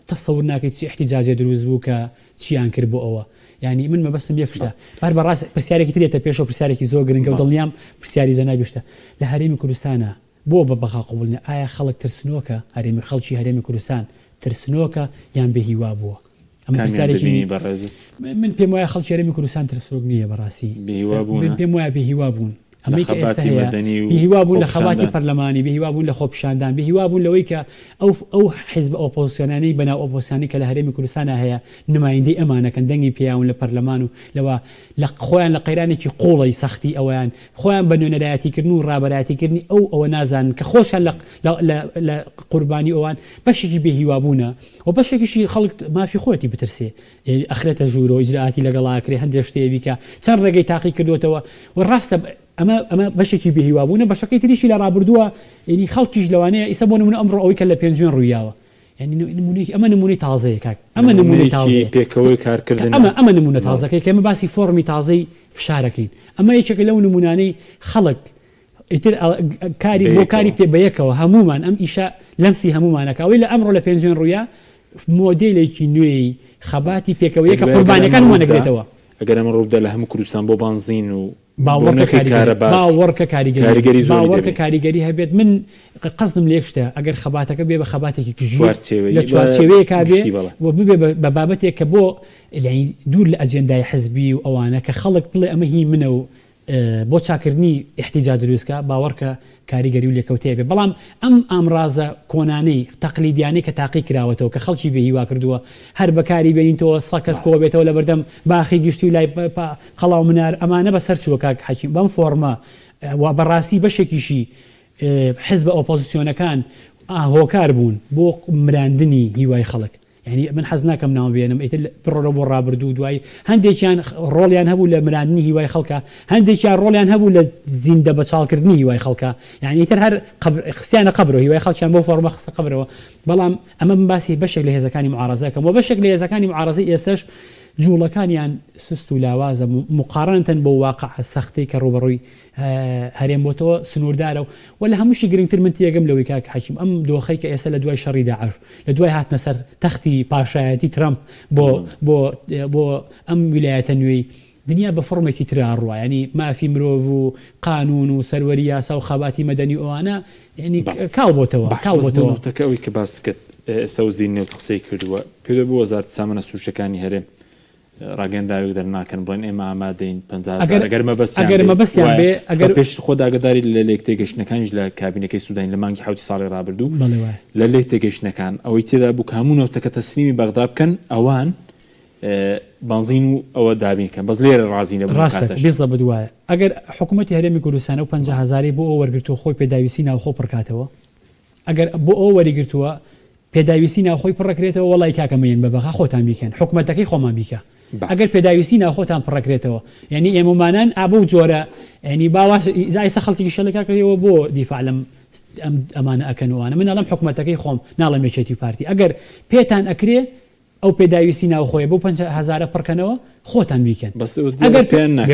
تەسەور ناکەیت چی احتیجاجێ دروست بوو کە چیان کرد بۆ ئەوە یعنی من مەبەستم یەک شتە بەڕاست پرسیارێکی ترێتە پێشەوە پرسیارێکی زۆر گرنگە و دڵنیام پرسیاری جەنابی شتە لە هەرێمی کوردستانە بۆ بە بەخا قبولنە ئایا خەڵک ترسنۆکە هەرێمی خەڵکی هەرێمی کوردستان ترسنۆکە یان بێهیوا بووە ئەمە پرسیارێکی من پێم وایە خەڵکی هەرێمی کوردستان ترسنۆک نییە بەڕاستی پێم وایە بێهیوا بوون ئەمەی کە ئێستا هەیە بێهیوا بوون لە خەباتی پەرلەمانی بێهیوا بوون لە خۆپیشاندان بێهیوا بوون لەوەی کە ئەو حیزب ئۆپۆزیسیۆنانەی بەناو ئۆپۆزیسیۆنی کە لە هەرێمی کوردستانە هەیە نمایندەی ئەمانەکەن دەنگی پێیاون لە پەرلەمان و لەوە لە خۆیان لە قەیرانێکی قوڵی سەختی ئەویان خۆیان بە نوێنەرایەتیکردن و ڕابەرایەتیکردنی ئەوە نازانن کە خۆشیان لە قوربانی ئەوان بەشێکی بێهیوا بوونە و بەشێکیشی خەڵک مافی خۆەتی بترسێ ئەخرێتە ژوور و ئیجراعاتی لەگەڵاکرێ هەندێک شتێوی کە چەند ڕێگەی تاقی کردوێتەوە و ڕاستە ئەمە بەشێکی بێهیوابوونە بەشەکەی تریشی لە ڕابردووە ینی خەڵکیش لەوانەیە ئیسە بۆ نمونە ئەمڕۆ ئەوەی کە لە پێنجوێن ڕوویاوە ئەمە نمونەی تازەیە کاک ئەمە نمونەی تازەیە پێکەوەی کارکردن ئەمە نمونە تازەکەی کە ئێمە باسی فۆرمی تازەی فشارەکەین ئەمە یەکێکە لەو نمونانەی خەڵک ئیتر کاری بۆ کاری پێ بەیەکەوە هەمومان ئەم ئیشە لەمسی هەمومانەکەوەی لە ئەمڕۆ لە پێنجوێن ڕوویا مۆدێلێکی نوێی خەباتی پێکەوەیەکە قوربانەکان وانەگرێتەوە ئەگەر ئەمە ڕوودا لە هەموو کوردستان بۆ بنزین و باوەڕکە کاریگەری هەبێت من قەزم لێک شتە ئەگەر خەباتەکە بێ بە خەباتێکی کژوار لە چوارچێوەیەکا بێ و ببێ بە بابەتێک کە بۆ دوور لە ئەجێندای حزبی و ئەوانە کە خەڵک بڵێ ئەمە هی منە و بۆ چاکردنی احتیجا دروستکە باوەڕکە کاریگەری و لێکەوتەیە بێ بەڵام ئەم ئامرازە کۆنانەی تەقلیدیانەی کە تاقی کراوەتەوە کە خەڵکی بێهیوا کردووە هەر بەکاری بێنینەوە سەکەس کۆ بێتەوە لە بەردەم باخی گشتی و لای قەڵاو منار ئەمانە بەسەر چووە کاک حەکیم بەم فۆرمە و بەڕاستی بەشێکیشی حزب ئۆپۆزیسیۆنەکان هۆکار بوون بۆ مراندنی هیوای خەڵک یعنی من حەز ناکەم ناو بێنم ئیتر پڕۆ بۆ ڕابردوو دوای هەندێکیان ڕۆڵیان هەبوو لە مراندنی هیوای خەڵکە هەندێکیان ڕۆڵیان هەبوو لە زیندە بەچاڵکردنی هیوای خەڵکە یعنی ئیتر هەر خستیانە قەبرەوە هیوای خەڵکیان بۆ فۆرمە خستە قەبرەوە بەڵام ئەمە من باسی بەشێک لە هێزەکانی معارەزەکەم و بەشێک لە هێزەکانی معارەزەی ئێستش جوڵەکانیان سست و لاوازە مقارنتەن بۆ واقع سەختەی کە ڕوبەڕووی هەرێم بۆتەوە سنووردارە و لە هەمووشی گرنگتر من تێگەم لەوەی کاک حەکیم ئەم دۆخەی کە ئێستا لە دوای شەڕی داعش لە دوای هاتنە سەر تەختی پاشایەتی ترامپ بۆ ئەم ویلایەتە نوێی دنیا بە فڕمێکی ترا ڕوە ینی مافی مرۆڤ و قانون و سەروەری یاسا و خەباتی مەدەنی ئەوانە ینی کاڵ بۆتەوە تەکەوی کە باسکت سەوزی نێوت قسەی کردووە پێ بۆ وەزارەتی سامانە سروشتەکانی هەرێم ڕاگەندراوێک دەرناکەن بڵێن ئێمە ئامادەین 50,000 ئەگەر مەبەستیان بێ ئەگەر پێش خۆ داگەداری لە لێک تێگەشتنەکانیش لە کابینەکەی سوودانی لە مانگی حوتی ساڵی ڕابردوو لە لێک تێگەشتنەکان ئەوەی تێدا بوو هەموونەوتەکە تەسلیمی بەغدا بکەن ئەوان بنزین و ئەوە دابینکەن بەس لێرە ڕازینە ڕاستە بدوایە ئەگەر حکوومەتی هەرێمی کوردستانە و 50,000 بۆ ئەو وەرگرتووە خۆی پێداویستی ناوخۆ پڕکاتەوە ئەگەر بۆ ئەو وەریگرتووە پێداویستی ناوخۆی پڕەکرێتەوە وڵی کاکەمەیەن بەبەخا خۆتان بیکەن حکوومەتەکەی خۆمان بیکە ئەگەر پێداویستی ناوخۆتان پڕەکرێتەوە یعنی ئێمەمانان ئابوو جۆرە ینی باواش زایسە خەڵکی شەلەکەکەەوە بۆ دیفاع لەم ئەمانە ئەکەنوانە من ناڵم حکوومەتەکەی خۆم ناڵە مێچێتی پارتی ئەگەر پێتان ئەکرێ ئەو پێداویستی ناوخۆی بۆ 50,000 پڕکەنەوە خۆتان بیکەن ئەگەر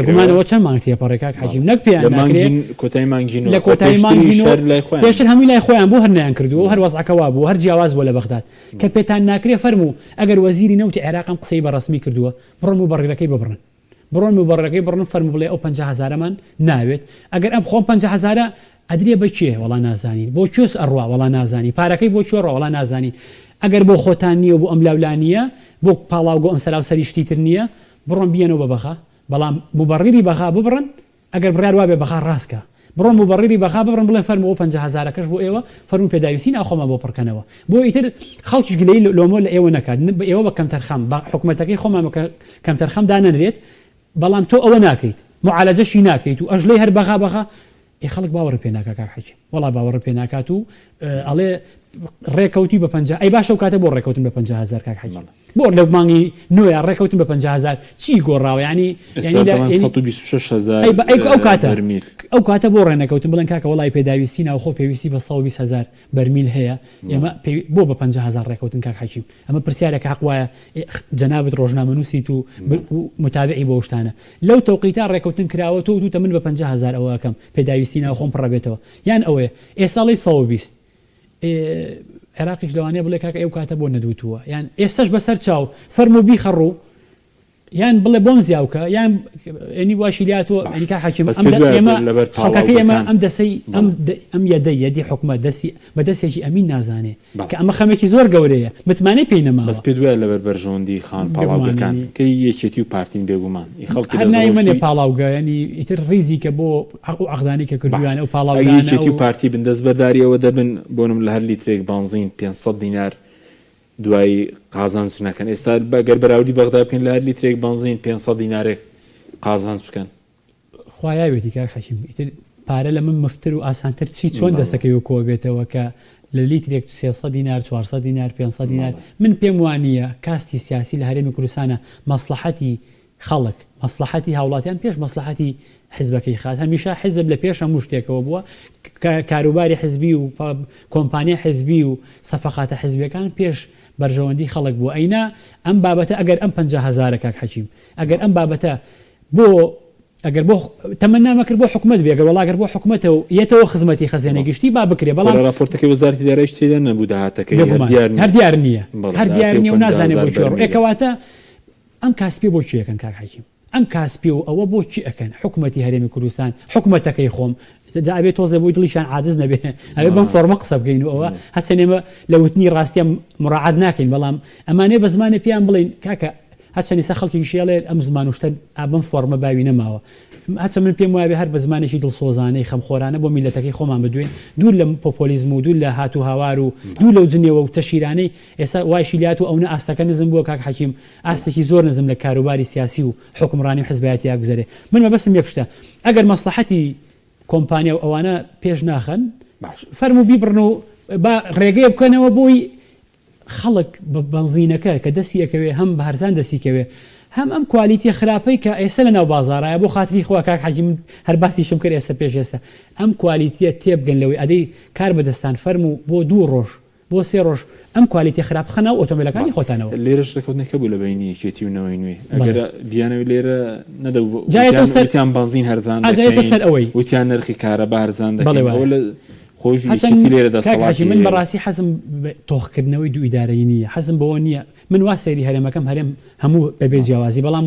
پێمانەوە چەند مانگ تێپەڕێکاک حەجیم نەک پێیان کۆتای مانگین لە کۆتای پێشتر هەمووی لای خۆیان بۆ هەرنیان کردووە هەر وەزعەکەوا بوو هەر جیاواز بۆ لە بەغداد کە پێتان ناکرێ فەرموو ئەگەر وەزیری نەوتی عێراقم قسەی بەڕسمی کردووە بڕۆن و بەڕێگەکەی ببڕن بڕۆن و بەڕێگەکەی بڕن فەرموو بڵێ ئەو 50,000مان ناوێت ئەگەر ئەم خۆم 50,000 ئەدرێ بەکێ وەڵا نازانین بۆ کوێس ئەڕوا وەڵا نازانی پارەکەی بۆ کوێ ڕەوەڵا نازانین ئەگەر بۆ خۆتان نییە بۆ ئەم لاولانیە بۆ پاڵاوگۆ ئەم سەراو سەریشتی تر نییە بڕۆن بیەنەوە بەبەخا بەڵام مبەڕیری بەخا ببڕن ئەگەر بڕیار وابێ بەخا ڕاستکە بڕۆن مبەڕیری بەخا ببڕن بڵێن فەرمووە 50,000 بۆ ئێوە فەرموو پێداویستی ناخۆمە بۆ پڕکەنەوە بۆ ئیتر خەڵکیش گلەی لۆمۆ لە ئێوە نەکات ئێوە بە کەمتەرخەم بە حکوومەتەکەی خۆمان کەمتەرخەم دانەنرێت بەڵام تۆ ئەوە ناکەیت معالەجەشی ناکەیت و ئەژلەی هەر بەغا خەڵک باوەڕ پێ ناکات کاک حەجی وەڵا باوەڕ پێ ناکات و ئەڵێ ڕێکەوتی بە 50 ئەی باشە و کاتە بۆ ڕێکەوتن بە 50,000 کاک حەجی بۆ لە مانگی نوێ ڕێکەوتن بە 50,000 چی گۆڕاوە ینی 126,000 ئەو کاتە بۆ ڕێنەکەوتن بڵێن کاکە وڵی پێداویستی ناوخۆ پێویستی بە 120,000 بەرمیل هەیە ئێمە بۆ بە 50,000 ڕێکەوتن کاک حەجی ئەمە پرسیارێک حەق وایە جەنابەت ڕۆژنامەنووسیت و متابعی بۆ شتانە لەو تەوقیتا ڕێکەوتن کراوە تۆ دوتە من بە 50,000 ئەوە ئەکەم پێداویستی ناوخۆم پڕەبێتەوە یان ئەوەیە ئێستاڵی 120 عێراقیش لەوانەیە بڵێ کاکە ئەو کاتە بۆ نەدوتووە یان ئێستش بەسەر چاو فەرموو بیخەڕوو یان بڵێ بۆم زیاوکە یان ینی واشیلاتەوە ئەنیکا حەکیم خەڵکەکەی ئێمە ئەم دەسەی ئەم یەدەی حکومەت بە دەستێکی ئەمین نازانێ کە ئەمە خەمێکی زۆر گەورەیە متمانەی پێی نەما بەس پێ دوایە لەبەر بەرژەوەندی خان پاڵاوگەکان کە یەکێتی و پارتین بێگومان خەڵکی پاڵاوگە ینی ئیتر ڕیزی کە بۆ حەق و عەقدانی کە کردویانە و پاڵاوگەیەکی و پارتی بن دەست بەرداریەوە دەبن بۆنم لە هەر لیترێک بنزین 500 دینار دوای قازانج نەکەن ئێستا بەگەر بەراوردی بەغدا بکەن لە هەر لیترێک بنزین 500 دینارێک قازانج بکەن خوایاوێتی کاک حەکیم ئیتر پارە لە من مفتر و ئاسانتر چی چۆن دەسەکەی کۆ بێتەوە کە لە لیترێک 300 دینار 400 دینار 500 دینار من پێم وانییە کاستی سیاسی لە هەرێمی کوردستانە مەسلحەتی خەڵک مەسلحەتی هاوڵاتیان پێش مەسلحەتی حزبەکەی خات هەمیشە حزب لە پێش هەموو شتێکەوە بووە کاروباری حزبی و کۆمپانیا حزبی و سەفەقاتە حزبیەکان پێش بەرژەوەندی خەڵک بووە ئەینا ئەم بابەتە ئەگەر ئەم 50,000 کاک حەکیم ئەگەر ئەم بابەتە بۆ ئەگەر بۆ تەمەنامەکرد بۆ حکومت بێگەر وڵاگەر بۆ حکومەتەوە یەتەوە خزمەتی خەزیانەی گشتی با بکرێ بەڵام راپۆرتەکەی وەزارەتی داراییش تێدا نەبوو داهاتەکەی هەر دیار نییە هەر دیار نییە و نازانێ بۆ چۆڕ ئێکەواتە ئەم کاسپی بۆ چیەکەن کاک حەکیم ئەم کاسپی و ئەوە بۆ چی ئەکەن حکومەتی هەرێمی کوردستان حکومەتەکەی خۆم دابێت تۆزە بۆی دڵیشان عاجز نەبێ ئەوێ بەم فۆرمە قسە بکەین و ئەوە هەچەنێمە لە وتنی ڕاستیە مڕاعات ناکەین بەڵام ئەمانەیە بە زمانی پێیان بڵین کاکە هەچەنی سە خەڵکی شێڵێ ئەم زمان و شتە ئابم فۆرمە باوی نەماوە هەچە من پێم وایە هەر بە زمانێکی دڵسۆزانەی خەمخۆرانە بۆ میلەتەکەی خۆمان بدوێن دوور لە پۆپۆلیزم و دوور لە هاتو هاوار و دوور لەو جنێوە و تەشیرانەی ئێستا وای شیلات و ئەوە ئاستەکە نزم بووە کاک حەکیم ئاستێکی زۆر نزم لە کاروباری سیاسی و حکمڕانی و حزبایەتی یاگوزارێ من مەبەستم یەک شتە ئەگەر مەسلحەتی کۆمپانیا و ئەوانە پێش ناخەن فەرموو بیبڕن و با ڕێگەیە بکەنەوە بۆی خەڵک بە بنزینەکە کە دەستی ئەکەوێ هەم بە هەرزان دەستیکەوێ هەم ئەم کوالیتی خراپەی کە ئێستا لە ناو بازاڕایە بۆ خاتری خۆ کاک حەکیم هەر باسیشم کرد ئێستا پێش ئێستا ئەم کوالیتیە تێبگەن لەوەی ئەدەی کار بەدەستان فەرموو بۆ 2 ڕۆژ بۆ 3 ڕۆژ ئەم کوالیتی خراپ خەنە و ئۆتۆمبیلەکانی خۆتانەوە لێرەش ڕێکەوتنەکە بوو لە بینی یەکێتی و نەوەی نوێ ئەگەر بیانەوەی لێرە نەدەوتیان بنزین هەرزان وتیان وتیان نرخی کارە بە هەرزان دەکەن خۆش یەکێتی لێرە دەسەڵاتی من بەڕاستی حەزم تۆخکردنەوەی دوو ئیدارەی نییە حەزم بەوە نییە من وا سەیری هەرێمەکەم هەرێم هەموو بەبێ جیاوازی بەڵام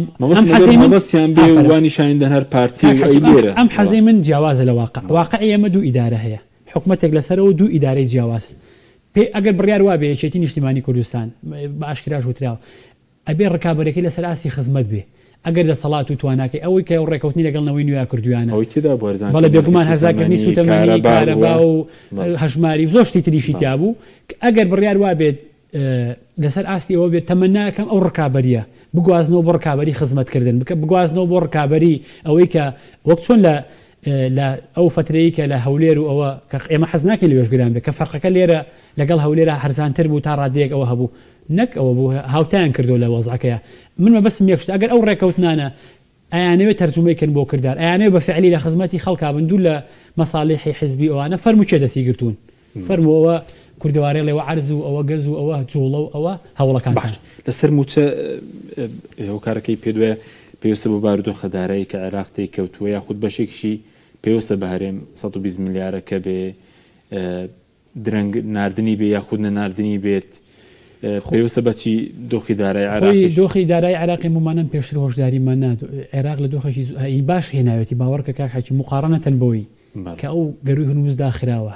مەبەستیان بێ وانی شایندن هەر پارتی لێرە ئەم حەزەی من جیاوازە لە واقعی ئێمە دوو ئیدارە هەیە حکومەتێک لەسەرەوە دوو ئیدارەی جیاواز پێ ئەگەر بڕیار وا بێ یەکێتی نیشتیمانی کوردستان بە ئاشکراش وتراوە ئەبێ ڕکابەرەکەی لەسەر ئاستی خزمەت بێ ئەگەر دەسەڵات و تواناکەی ئەوەی کە ڕێکەوتنی لەگەڵنەوەی نوێ کردویانە بەڵێ بێگومان هەرزاکردنی سوتەمەنی کارەبا و هەژماری زۆر شتی تریشی تیابوو ئەگەر بڕیار وا بێت لەسەر ئاستی ئەوە بێت تەمەناکەم ئەو ڕکابەریە بگوازنەوە بۆ ڕکابەری خزمەتکردن بگوازنەوە بۆ ڕکابەری ئەوەی کە وەک چۆن لە ئەو فترەیە کە لە هەولێر و ئەوە کە ئێمە حەز ناکەین لە وێژگران بێت کە فەرقەکە لێرە لەگەڵ هەولێرە هەرزانتر بوو تا ڕادەیەک ئەوە هەبوو نەک ئەوە بوو هاوتایان کردو لە وەزعەکەیە من مەبەستم یەکشت ئەگەر ئەو ڕێکەوتنانە ئەیانەوێت تەرجمەیکردن بۆ کردار ئەیانەوێت بە فعلی لە خزمەتی خەڵکا بندوو لە مەساڵیحی حیزبی ئەوانە فەرمو چێ دەستی گرتوون فەرموەوە کوردەوارەی لێوە عەرز و ئەوە گەز و ئەوە جوڵە و ئەوە هەوڵەکان باش لەسەر موچە هۆکارەکەی پێ دوێ پێویستە بۆ بارودۆخە دارایی کە عێراق تێی کەوتووە یاخود بەشێکشی پێویستە بە هەرێم 120 میلیارەکە بێ درەنگ ناردنی بێ یاخود نەناردنی بێت پێویستە بەچی دۆخی دارایی عێراقی دۆخی دارایی عێراقی ممانن پێشتر هۆشداریمان نات عێراق لە دۆخێکی باش هێناوێتی باوەڕکە کاک حەکی مقارنەتەن بەوەی کە ئەو گەروی هەنووز داخراوە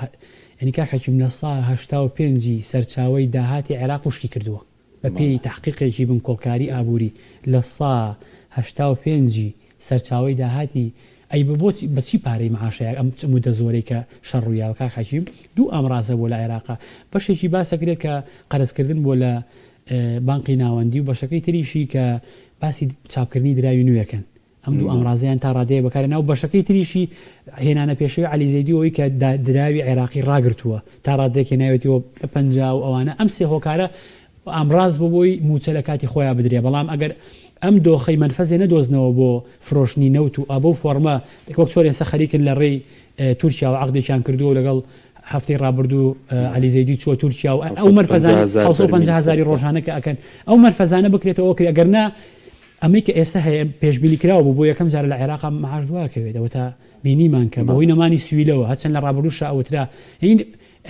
ینی کاک حەکیم لە ساڵ 85 سەرچاوەی داهاتی عێراق وشکی کردووە بە پێی تحقیقێکی بنکۆڵکاری ئابووری لە ساڵ 85 سەرچاوەی داهاتی ئەی بەچی پارەی معاشەیە ئەم مودە زۆرەی کە شەڕوویاوە کاک حەکیم دوو ئەمڕازە بۆ لە عێراقا بەشێکی باسەکرێت کە قەرزکردن بۆ لە بانقی ناوەندی و بەشەکەی تریشی کە باسی چاپکردنی دراوی نوێەکەن ئەم دوو ئەمڕازیان تا ڕادەیە بەکارە ناو بەشەکەی تریشی هێنانە پێشەوەی عەلی زەیدیەوەی کە دراوی عێراقی ڕاگرتووە تا ڕادەیەک هێناوێتەوە لە پەنجا و ئەوانە ئەم سێ هۆکارە ئەمڕاز بۆ بۆی موچە لە کاتی خۆیان بدرێ بەڵام ئەگەر ئەم دۆخەی منفەزێ نەدۆزنەوە بۆ فرۆشتنی نەوت و ئابە و فۆرمە وەک چۆن ئێستا خەریکن لە ڕێی تورکیا و عەقدێکیان کردووە لەگەڵ هەفتەی ڕابردوو عەلی زەیدی چووە تورکیا و ئەو مەرفەزانە 150,000 ڕۆژانە کە ئەکەن ئەو مەرفەزانە بکرێتەوە کرێ ئەگەر نا ئەمەی کە ئێستا هەیە پێشبینی کراوە بوو بۆ یەکەم جارە لە عێراق مەعاش دواکەوێتەوە تا بینیمان کە بەهۆی نەمانی سویلەوە هەرچەند لە ڕابردووش ئەوترا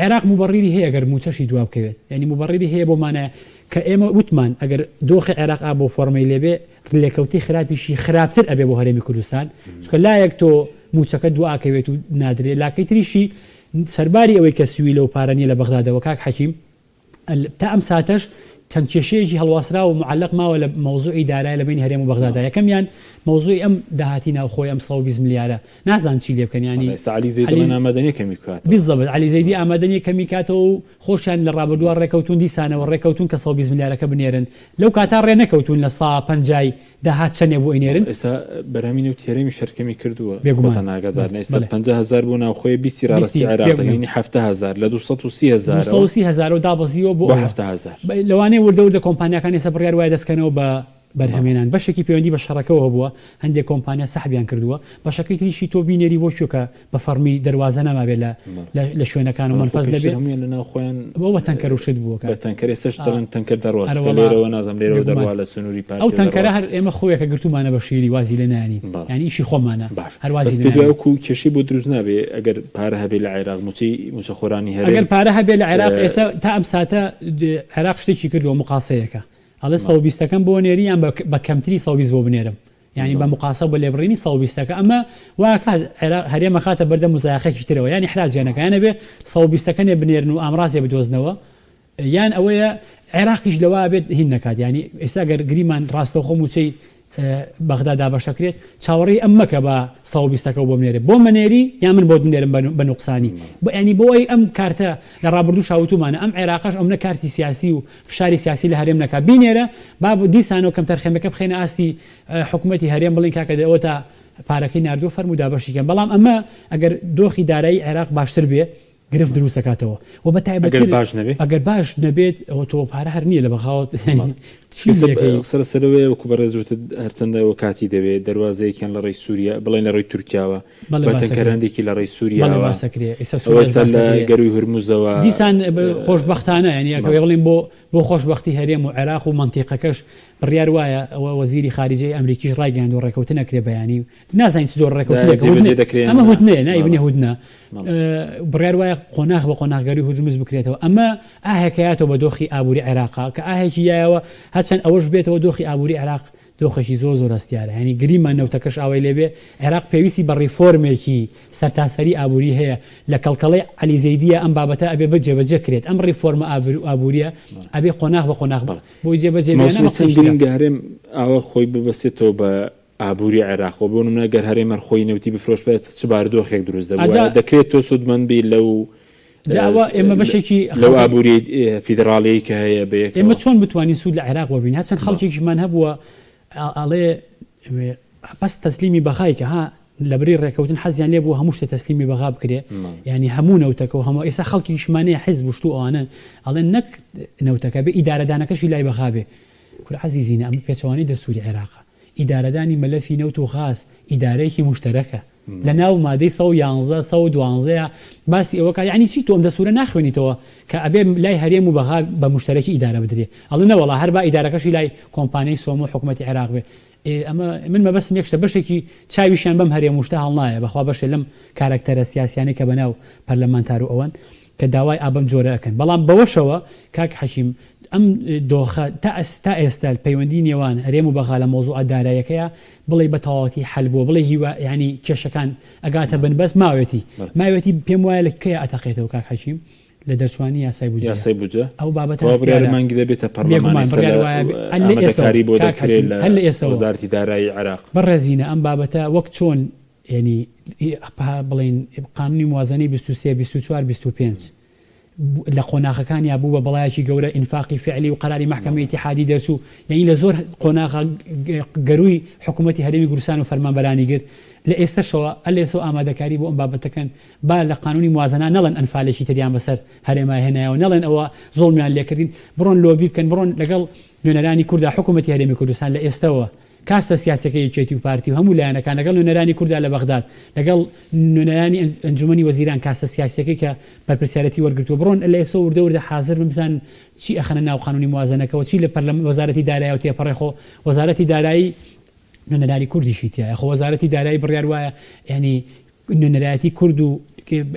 عێراق مبەڕیری هەیە ئەگەر موچەشی دوا بکەوێت ینی مبەڕیری هەیە بۆمانە کە ئێمە وتمان ئەگەر دۆخی عێراق بۆ فۆرمەی لێبێ لێکەوتی خراپیشی خراپتر ئەبێ بۆ هەرێمی کوردستان چکە لایەک تۆ موچەکە دواکەوێت و نادرێ لاکەی تریشی سەرباری ئەوەی کە سویلە و پارەنیە لە بەغدادەوە کاک حەکیم تا ئەم ساتەش چەند کێشەیەکی هەڵواسرا و معلق ماوە لە مەوزوعی دارایی لە بین هەرێم و بەغدادا یەکەمیان مەوزوعی ئەم داهاتی ناوخۆی ئەم 120 میلیارە نازان چی لێ بکەن ینی عەلی زەیدی ئامادەنیە کەمی کات بالضبط عەلی زەیدی ئامادەنیە کەمی کاتەوە و خۆشیان لە ڕابردووە ڕێکەوتون دیسانەوە ڕێکەوتون کە 120 میلیارەکە بنێرن لەو کاتا ڕێ نەکەوتون لە 150 داهات چەندێ بۆ ئینێرن ئێستا بەرامینە و تێرەمی شەرکەمی کردووە بێگومان ناگادارن ئێستا 50,000 بۆ ناوخۆی 20 ڕاستی عێراق ینی 70,000 لە 230,000 و دابەزیەوە بۆ 70,000 لەوانەیە وردە کۆمپانیەکان ئێستا بڕیار وایە دەستکەنەوە بە بەرهەمێنان بەشێکی پەیوەندی بە شەڕەکەەوە بووە هەندێک کۆمپانیا سەحبیان کردووە بەشەکەی تریشی تۆ بینێری بۆ چووکە بە فەرمی دەواازە نامابێت لە شوێنەکان و منفەز دەبێت لە ناوخۆیان بۆ تەنکەر و شت بووە بە تەنکەر سەش دەڵێن تەنکەر دەڕوات لێرەوە نازم لێرەوە دەڕوا لە سنووری پارک ئەو تەنکەرە هەر ئێمە خۆیەکە گرتومانە بە شیری وازی لە نانی یعنی ئیشی خۆمانە هەروازی دوایکو کێشەی بۆ دروست نابێ ئەگەر پارە هەبێ لە عێراق موچە خۆرانی هەرێم ئەگەر پارە هەبێ لە عێراق ئێستا تا ئەم ساتە عێراق شتێکی کردووە مقاسەیەەکە ئەڵێ 120ەکەم بۆ نێریان بە کەمتری 120 بۆ بنێرم ینی بە مقاسە بە لێبڕینی 120ەکە ئەمە واکات هەرێمە خاتە بەردەم مزایقەکی ترەوە ینی حراجیانەکە یانە بێ 120ەکەنێ بنێرن و ئامڕازێ بدۆزنەوە یان ئەوەیە عێراقیش لەوا بێت هین نەکات ینی ئێستا گەر گریمان ڕاستەوخۆ موچەی بەغدادا بەشەکرێت چاوەڕێی ئەمەکە بە 120ەکە بۆ بنێرێت بۆ منێری یا من بۆ بنێرم بە نوقسانی ینی بۆی ئەم کارتە لە ڕابردوو شاوتومانە ئەم عێراقش ئەم نە کارتی سیاسی و فشاری سیاسی لە هەرێم نەکات بینێرە با دیسانەوە کەم تەرخەمەکە بخێنە ئاستی حکوومەتی هەرێم بڵین کاکە دەوە تا پارەکەی ناردووە فەرمودا بەشیکەن بەڵام ئەمە ئەگەر دۆخی دارایی عێراق باشتر بێ گرفت دروستەکاتەوە و بە تایبەت ئەگەر باش نەبێت ئەوە تۆ پارە هەر نییە لە بەخاوت سەرسەرەوەی وەکو بەڕێزوتە هەرچەندەوە کاتی دەوێت دەواازەیەکیان لە ڕێی سووریا بڵێن لە ڕێی تورکیاوە بەتەنکەرانێکی لە ڕێی سووریاوە گەروی هورموزەوە دیسان خۆشببختانە ینیەکە بڵێن بۆ خۆشببختی هەرێم و عێراق و منتیقەکەش بڕیار وایە ئەوە وەزیری خارجەی ئەمریکیش ڕایگەاند و ڕێکەوتن نەکرێ بەیانی نازانین زۆر ڕێکەوت ئەمە هودنێ نایبنێ هودنە بڕیار وایە قۆناغ بە قۆناغگەری هجومز بکرێتەوە ئەمە ئاهەکەیاتەوە بە دۆخی ئابووری عێراق کە ئاهێکی یایەوە هەچەند ئەوەش بێتەوە دۆخی ئابووری عێراق دۆخەشی زۆر ئەستیارە ینی گریمان نەوتەکەش ئەوەی لێبێ عێراق پێویستی بە ڕیفۆرمێکی سەرتاسەری ئابووری هەیە لە کەڵکەڵەی عەلی زەیدیە ئەم بابەتە ئەبێ بەجێبەجێ کرێت ئەم ڕیفۆرمە ئابووریە ئەبێ قۆناغ بە قۆناغ بۆی جێبەجێ هەرێم ئەوە خۆی ببەستێتەوە بە ئابووری عێراق بۆ نمونە گەر هەرێمە خۆی نەوتی بفرۆش بێت چ بارودۆخێک دروست دەکرێت تۆ سوودمەند بی لەو ئێمە بەشێکی لەو ئابووری فیدراالی کە هەیە بێت ئێمە چۆن بتوانین سوود لە عێراق وەبین هەچەند خەڵکێکیشمان هەبووە ئەڵێ بەس تەسلیمی بەخای کە ها لەبری ڕێکەوتن حەزیان لێ بوو هەموو شتە تەسلیمی بەغا بکرێ ینی هەموو نەوتەکە و هەموو ئێستا خەڵکیشمانەیە حیزب شتو ئەوانە ئەڵێن نەک نەوتەکە بێ ئیدارەدانەکەشی لای بەخا بێ کورە عەزیزینە ئەمە پێچەوانی دەستوری عێراقە ئیدارەدانی مەلەفی نەوت و غاز ئیدارەیەکی مشتەرەکە لە ناو مادەی 111 112 باسی ئەوەکە یعنی چی تۆ ئەم دەسوورە ناخوێنیتەوە کە ئەبێ لای هەرێم و بەغا بە مشتەرەکی ئیدارە بدرێ ئەڵێ نەوەڵا هەر با ئیدارەکەشی لای کۆمپانیای سۆم و حکوومەتی عێراق بێ ئەمە من مەبەستم یەکشتە بەشێکی چاویشیان بەم هەرێم وشتە هەڵ نایە بەخوا بەشێ لەم کارکتەرە سیاسیانەی کە بەناو پەرلەمانتار و ئەوەن کە داوای ئابەم جۆرە ئەکەن بەڵام بەوەشەوە کاک حەشیم ئەم دۆخە تا ئێستا پەیوەندی نێوان هەرێم و بەغا لە مۆزوعە داراییەکەیە بڵێ بە تەواوەتی حەل بووە بڵێ هیوا ینی کێشەکان ئەگاتە بنبەست ماوێتی پێم وایە لە کەیە ئەتەقێتەوە کاک حەشیم لە دەرچوانی یاسای بوجە ئەو بابەتمانگی دەبێتە پەرلەمانەکاری بۆ دەکرێت لە وەزارەتی دارایی عێراق بەڕێزینە ئەم بابەتە وەک چۆن ینی بڵێن قانونی موازنەی 23 24 25 لە قۆناغەکانی بوو بە بەڵایەکی گەورە ئینفاقی فعلی و قەراری محکەمەی ئیتیحادی دەرچوو یعنی لە زۆر قۆناغ گەروی حکوومەتی هەرێمی کوردستان و فەرمانبەرانی گرت لە ئێستاشەوە ئەلێسۆ ئامادەکاری بۆ ئەم بابەتەکەن با لە قانونی موازنە نەڵێن ئەنفالێکی تریان بەسەر هەرێمای هێنایەوە نەڵێن ئەوە زۆڵمیان لێکردین بڕۆن لۆبی بکەن بڕۆن لەگەڵ نوێنەرانی کووردا حکوومەتی هەرێمی کوردستان لە ئێستەوە کاستە سیاسەکەی یەکێتی و پارتی و هەموو لایەنەکان لەگەڵ نوێنەرانی کووردا لە بەغداد لەگەڵ نوێنەرانی ئەنجومەنی وەزیران کاستە سیاسەکەی کە بەرپرسیارەتی وەرگرتووە بڕۆن لە ئێستا وردە حاضر بمزان چی ئەخەنە ناو قانونی موازنەکەەوە چی لە وەزارەتی دارایی و تێپەڕێخۆ وەزارەتی دارایی نوێنەرانی کوردیشی تایە خۆ وەزارەتی دارایی بڕیار وایە ینی نوێنەرایەتی کورد و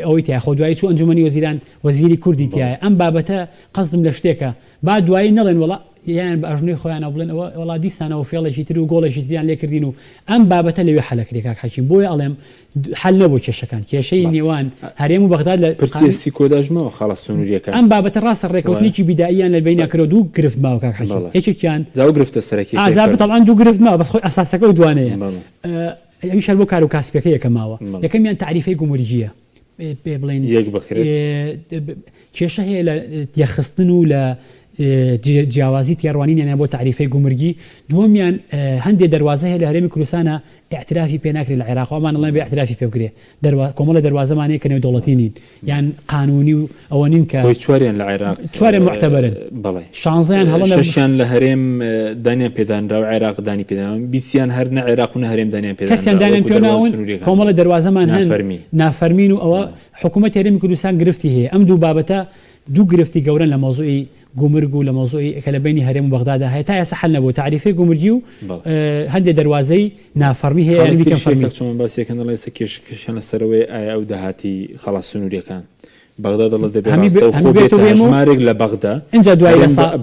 ئەوەی تایە خۆ دوایی چوو ئەنجومەنی وەزیران وەزیری کوردی تایە ئەم بابەتە قەزدم لە شتێکە با دوایی نەڵێن وڵا یان بە ئەژنۆی خۆیان بڵێن ئەوە وڵا دیسانەوە فێڵێکی تر و گۆڵێکی تریان لێکردین و ئەم بابەتە لەوێ حەلەکرێ کاک حەکیم بۆیە ئەڵێم حەل نەبوو کێشەکان کێشەی نێوان هەرێم و بەغداد لە پرسیسی کۆداژمەوە خاڵە سنووریەکان ئەم بابەتە ڕاستە ڕێکەوتنێکی بیدائیان لە بینە کرۆ دوو گرفت ماوە کاک حەکیم یەکێکیان زاو گرفتە سەرەکی طبعا دوو گرفت ماوە بەس خۆی ئەساسەکە و دوانەیە ئەویش هەر بۆ کار و کاسبەکە یەکە ماوە یەکەمیان تعریفەی گومورجیە پێ بڵێن کێشە هەیە لە یەخستن و لە جیاوازی تیاڕوانینیان بۆ تعریفەی گومرگی دووەمیان هەندێک دەواازە هەیە لە هەرێمی کوردستانە اعترافی پێ ناکرێت لە عێراقمان ئەڵێن بێ اعترافی پێ بکرێ کۆمەڵە دەواازەمانەیە کە نێو دەوڵەتی نین یان قانونی و ئەوە نین کە چوارێن لە عێراق چوارێ معتەبەرن بڵێ شانزەیان هەڵە شەشیان لە هەرێم دانیان پێدانرا و عێراق دانی پێدان بیسیان هەر نە عێراق و نە هەرێم دانیان پێدان کەسیان دانیان پێناون کۆمەڵە دەواازەمان هەن نافەرمین و ئەوە حکوومەت هەرێمی کوردستان گرفتی هەیە ئەم دوو بابەتە دوو گرفتی گەورن لە مۆزوعی گومرگ و لە مۆزوعی کە لە بینی هەرێم و بەغدادا هەیە تا ئێستا حەل نەبوو تعریفی گومرگی و هەندێک دەواازەی نافەرمی هەیە چۆن باسیەکەن دەڵێ کێشەکەشان لەسەرەوەی ئایا ئەو داهاتی خەڵاس سنووریەکان بەغدا دەڵێ دەبێت ژمارێک لە بەغدا اینجا دوای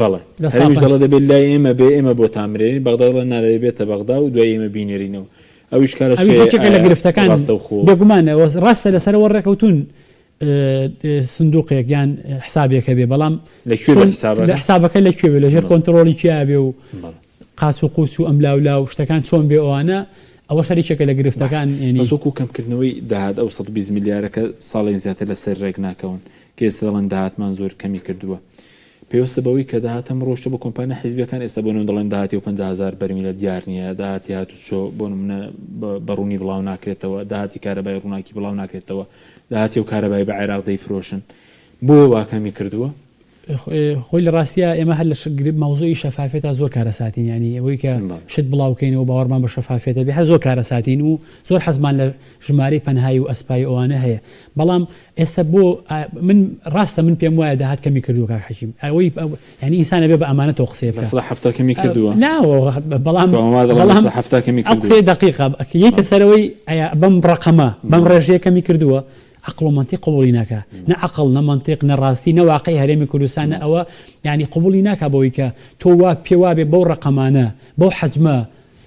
بەڵێ هەرێمیش دەڵێ دەبێت لای ئێمە بێ ئێمە بۆ تامرێنی بەغدا دەڵێ نادەبێتە بەغدا و دوای ئێمە بینێرینەوە ئەویش کارە لە گرفتەکان بێگومانەوە ڕاستە لەسەرەوە ڕێکەوتون سندوقێک یان حسابێکە بێ بەڵام حسابەکە لەکوێ بێ لەژێر کۆنتترۆلی کیا بێ و قاچ و قوچ و ئەم لاو شتەکان چۆن بێ ئەوانە ئەوە شەریکێکە لە گرفتەکان زۆکو کەمکردنەوەی داهات ئەو 120 میلیارەکە ساڵێن زیاتر لەسەر ڕێک ناکەون کە ئێستا دەڵێن داهاتمان زۆر کەمی کردووە پێویستە بەوەی کە داهاتم ڕۆشتە بە کۆمپانیا حیزبەکان ئێستا بۆ دەڵێن داهاتی و 50000 بەرمیلە دیار نییە داهاتی هاتوچۆ بۆ نمونە بەڕوونی بڵاو ناکرێتەوە داهاتی کارەبای ڕووناکی بڵاو ناکرێتەوە داهاتی و کارەبای بە عێراق دەیفرۆشن بۆ واکەمی کردووە خۆی لە ڕاستیە ئێمە هەر لە مەوزوعی شەفافێتە زۆر کارەساتین ینی ئەوەی کە شت بڵاوکەینەوە باوەڕمان بە شەفافێتە بێ هەر زۆر کارەساتین و زۆر حەزمان لە ژمارەی پەنهای و ئەسپای ئەوانە هەیە بەڵام ئێستا بۆ من ڕاستە من پێم وایە داهات کەمی کردووە کاک حەکیم ئەوەی ینی ئینسانە بێ بە ئەمانەتەوە قسێ هەفتە کەمی کردووە بەڵام هەفتە کەمی قسەی دقیقە یەکە سەرەوەی بەم ڕقەمە بەم ڕێژەیە کەمی کردووە عقل ومنطق قبولی ناکە نە عقل نە منطق نە ڕاستی نە واقعی هەرێمی کوردستانە ئەوە یعنی قبولی ناکە بەوەی کە تۆ وا پێوا بێ بەو ڕقەمانە بەو حەجمە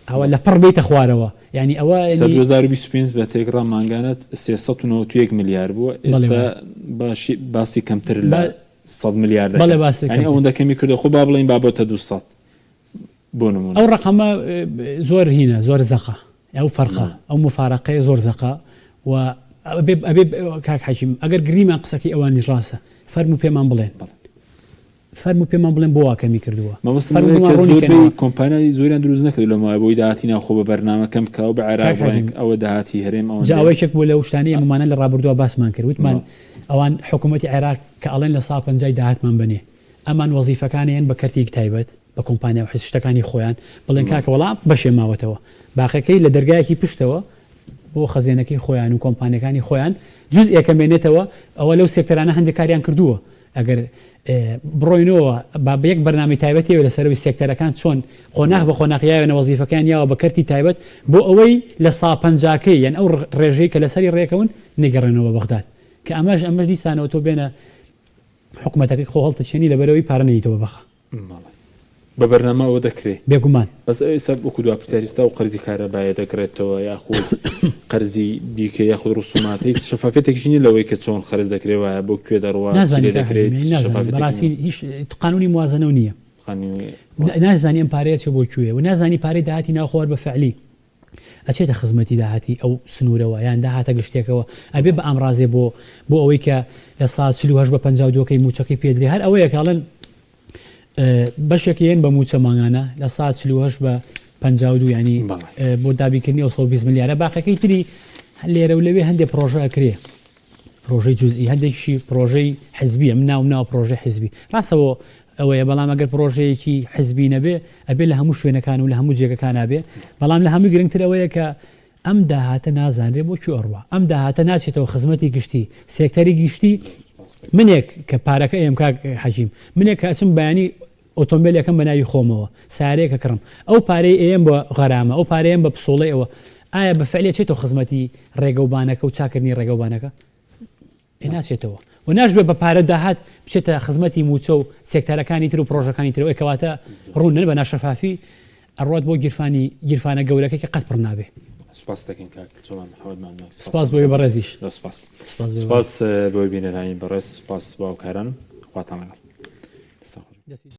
ئەوە لە پڕ بێتە خوارەوە یعنی ئەوە 2025 بە تێگرام مانگانەت 391 میلیارد بووە ئێستا باسی کەمتر لە 100 میلیارد ینی ئەوەندە کەمی کردو خۆ با بڵین بابەتە 200 بۆ نمونە ئەو ڕقەمە زۆر هینە زۆر زەقە ئەو فەرقە ئەو مفارەقەیە زۆر زەقە و ئەبێ کاک حەکیم ئەگەر گریمان قسەکەی ئەوانی ڕاستە فەرمو پێمان بڵێن فەرمو پێمان بڵێن بۆ واکەمی کردووە زۆربەی کۆمپانیای زۆریان دروست نەکرد لەمەوە بۆی داهاتی ناخۆ بە بەرنامەکەم بکەوە بە عێراق ئەوە داهاتی هەرێم ئەوەیەک بۆ لە شتانەی ئەمانە لە ڕابردووە باسمان کرد وتمان ئەوان حکوومەتی عێراق کە ئەڵێن لە ساڵ 50 داهاتمان بنێ ئەمان وەزیفەکانیان بە کەرتێک تایبەت بە کۆمپانیا و حزب خۆیان بڵێن کاکە وەڵام بەشێ ماوەتەوە باقەکەی لە دەرگایەکی پشتەوە بۆ خەزیێنەکەی خۆیان و کۆمپانیەکانی خۆیان جز ئێکەمێنێتەوە ئەوە لەو سێکتەرانە هەندێک کاریان کردووە ئەگەر بڕۆینەوە با یەک بەرنامی تایبەتی لە سەرەوەی سێکتەرەکان چۆن خۆناغ بە خۆناقیاوێنە وەزیفەکان یاوە بە کەرتی تایبەت بۆ ئەوەی لە سا پەنجاکەی یان ئەو ڕێژەی کە لەسەری ڕێکەون نگەڕێنەوە بەغداد کە ئەمەش دیسانەوە تۆ بێنە حکوومەتەکەی خۆ هەڵتەچێنی لەبەرەوەی پارە نەیتەوە بەخە بە بەرنامەوە دەکرێت بێگومان بەس ئێستا وەکو دوا پرسیارستا و قەرزی کارەبایە دەکرێتەوە یاخود قەرزی بیکە یاخود ڕسوماتی شەفافێتێکیشنی لەوەی کە چۆن خەرز دەکرێتەوە بۆ کوێ دەڕوا دەکرێت بەڕاستی هیچ قانونی موازنە و نییە نازانی ئەم پارەیە چێ بۆ کوێ و نازانی پارەی داهاتی ناوخۆوار بە فعلی ئەچێتە خزمەتی داهاتی ئەو سنوورەوە یان داهاتە گشتێکەوە ئەبێ بە ئامڕازێ بۆ ئەوەی کە لە سا 48 بە 52کەی موچەکەی پێدرێ هەر ئەوەیە کاڵن بەشێکیان بە موچە ماگانە لە سا 48 بە 52 ینی بۆ دابیکردنی 120 میلیارە باقەکەی تری لێرە و لەوێ هەندێک پرۆژە کرێ پرۆژەی جزئی هەندێکشی پرۆژەی حزبیە ناو پرۆژەی حزبی ڕاستەوە ئەوەیە بەڵام ئەگەر پرۆژەیەکی حزبی نەبێ ئەبێ لە هەموو شوێنەکان و لە هەموو جێگەکان نابێ بەڵام لە هەموو گرنگتر ئەوەیە کە ئەم داهاتە نازانرێ بۆ کوێ ئەڕوا ئەم داهاتە ناچێتەوە خزمەتی گشتی سێکتەری گشتی منێک کە پارەکە ئێم کاک حەکیم منێک کە ئەچم بەیانی ئۆتۆمبیلەکەم بە ناوی خۆمەوە سارەیەکە کڕم ئەو پارەی ئێم بە غەرامە ئەو پارەیەم بە پسۆڵی ئەوە ئایا بە فعلێ چێتەوە خزمەتی ڕێگەوبانەکە و چاکردنی ڕێگەوبانەکە ناچێتەوە و ناشبێ بە پارە داهات بچێتە خزمەتی موچە و سێکتەرەکانی تر و پرۆژەکانی ترەوە کەواتە ڕوونن بە ناشەفافی ئەڕات بۆ گیرفانە گەورەکەی کە قەت پڕ نابێ سپاس دەکەین کاک جوڵان محەممەد سپاس بۆی بەڕێزیش سپاس بۆی بینەرانی بەڕێز سپاس باوکاران خواتان لەگەڵ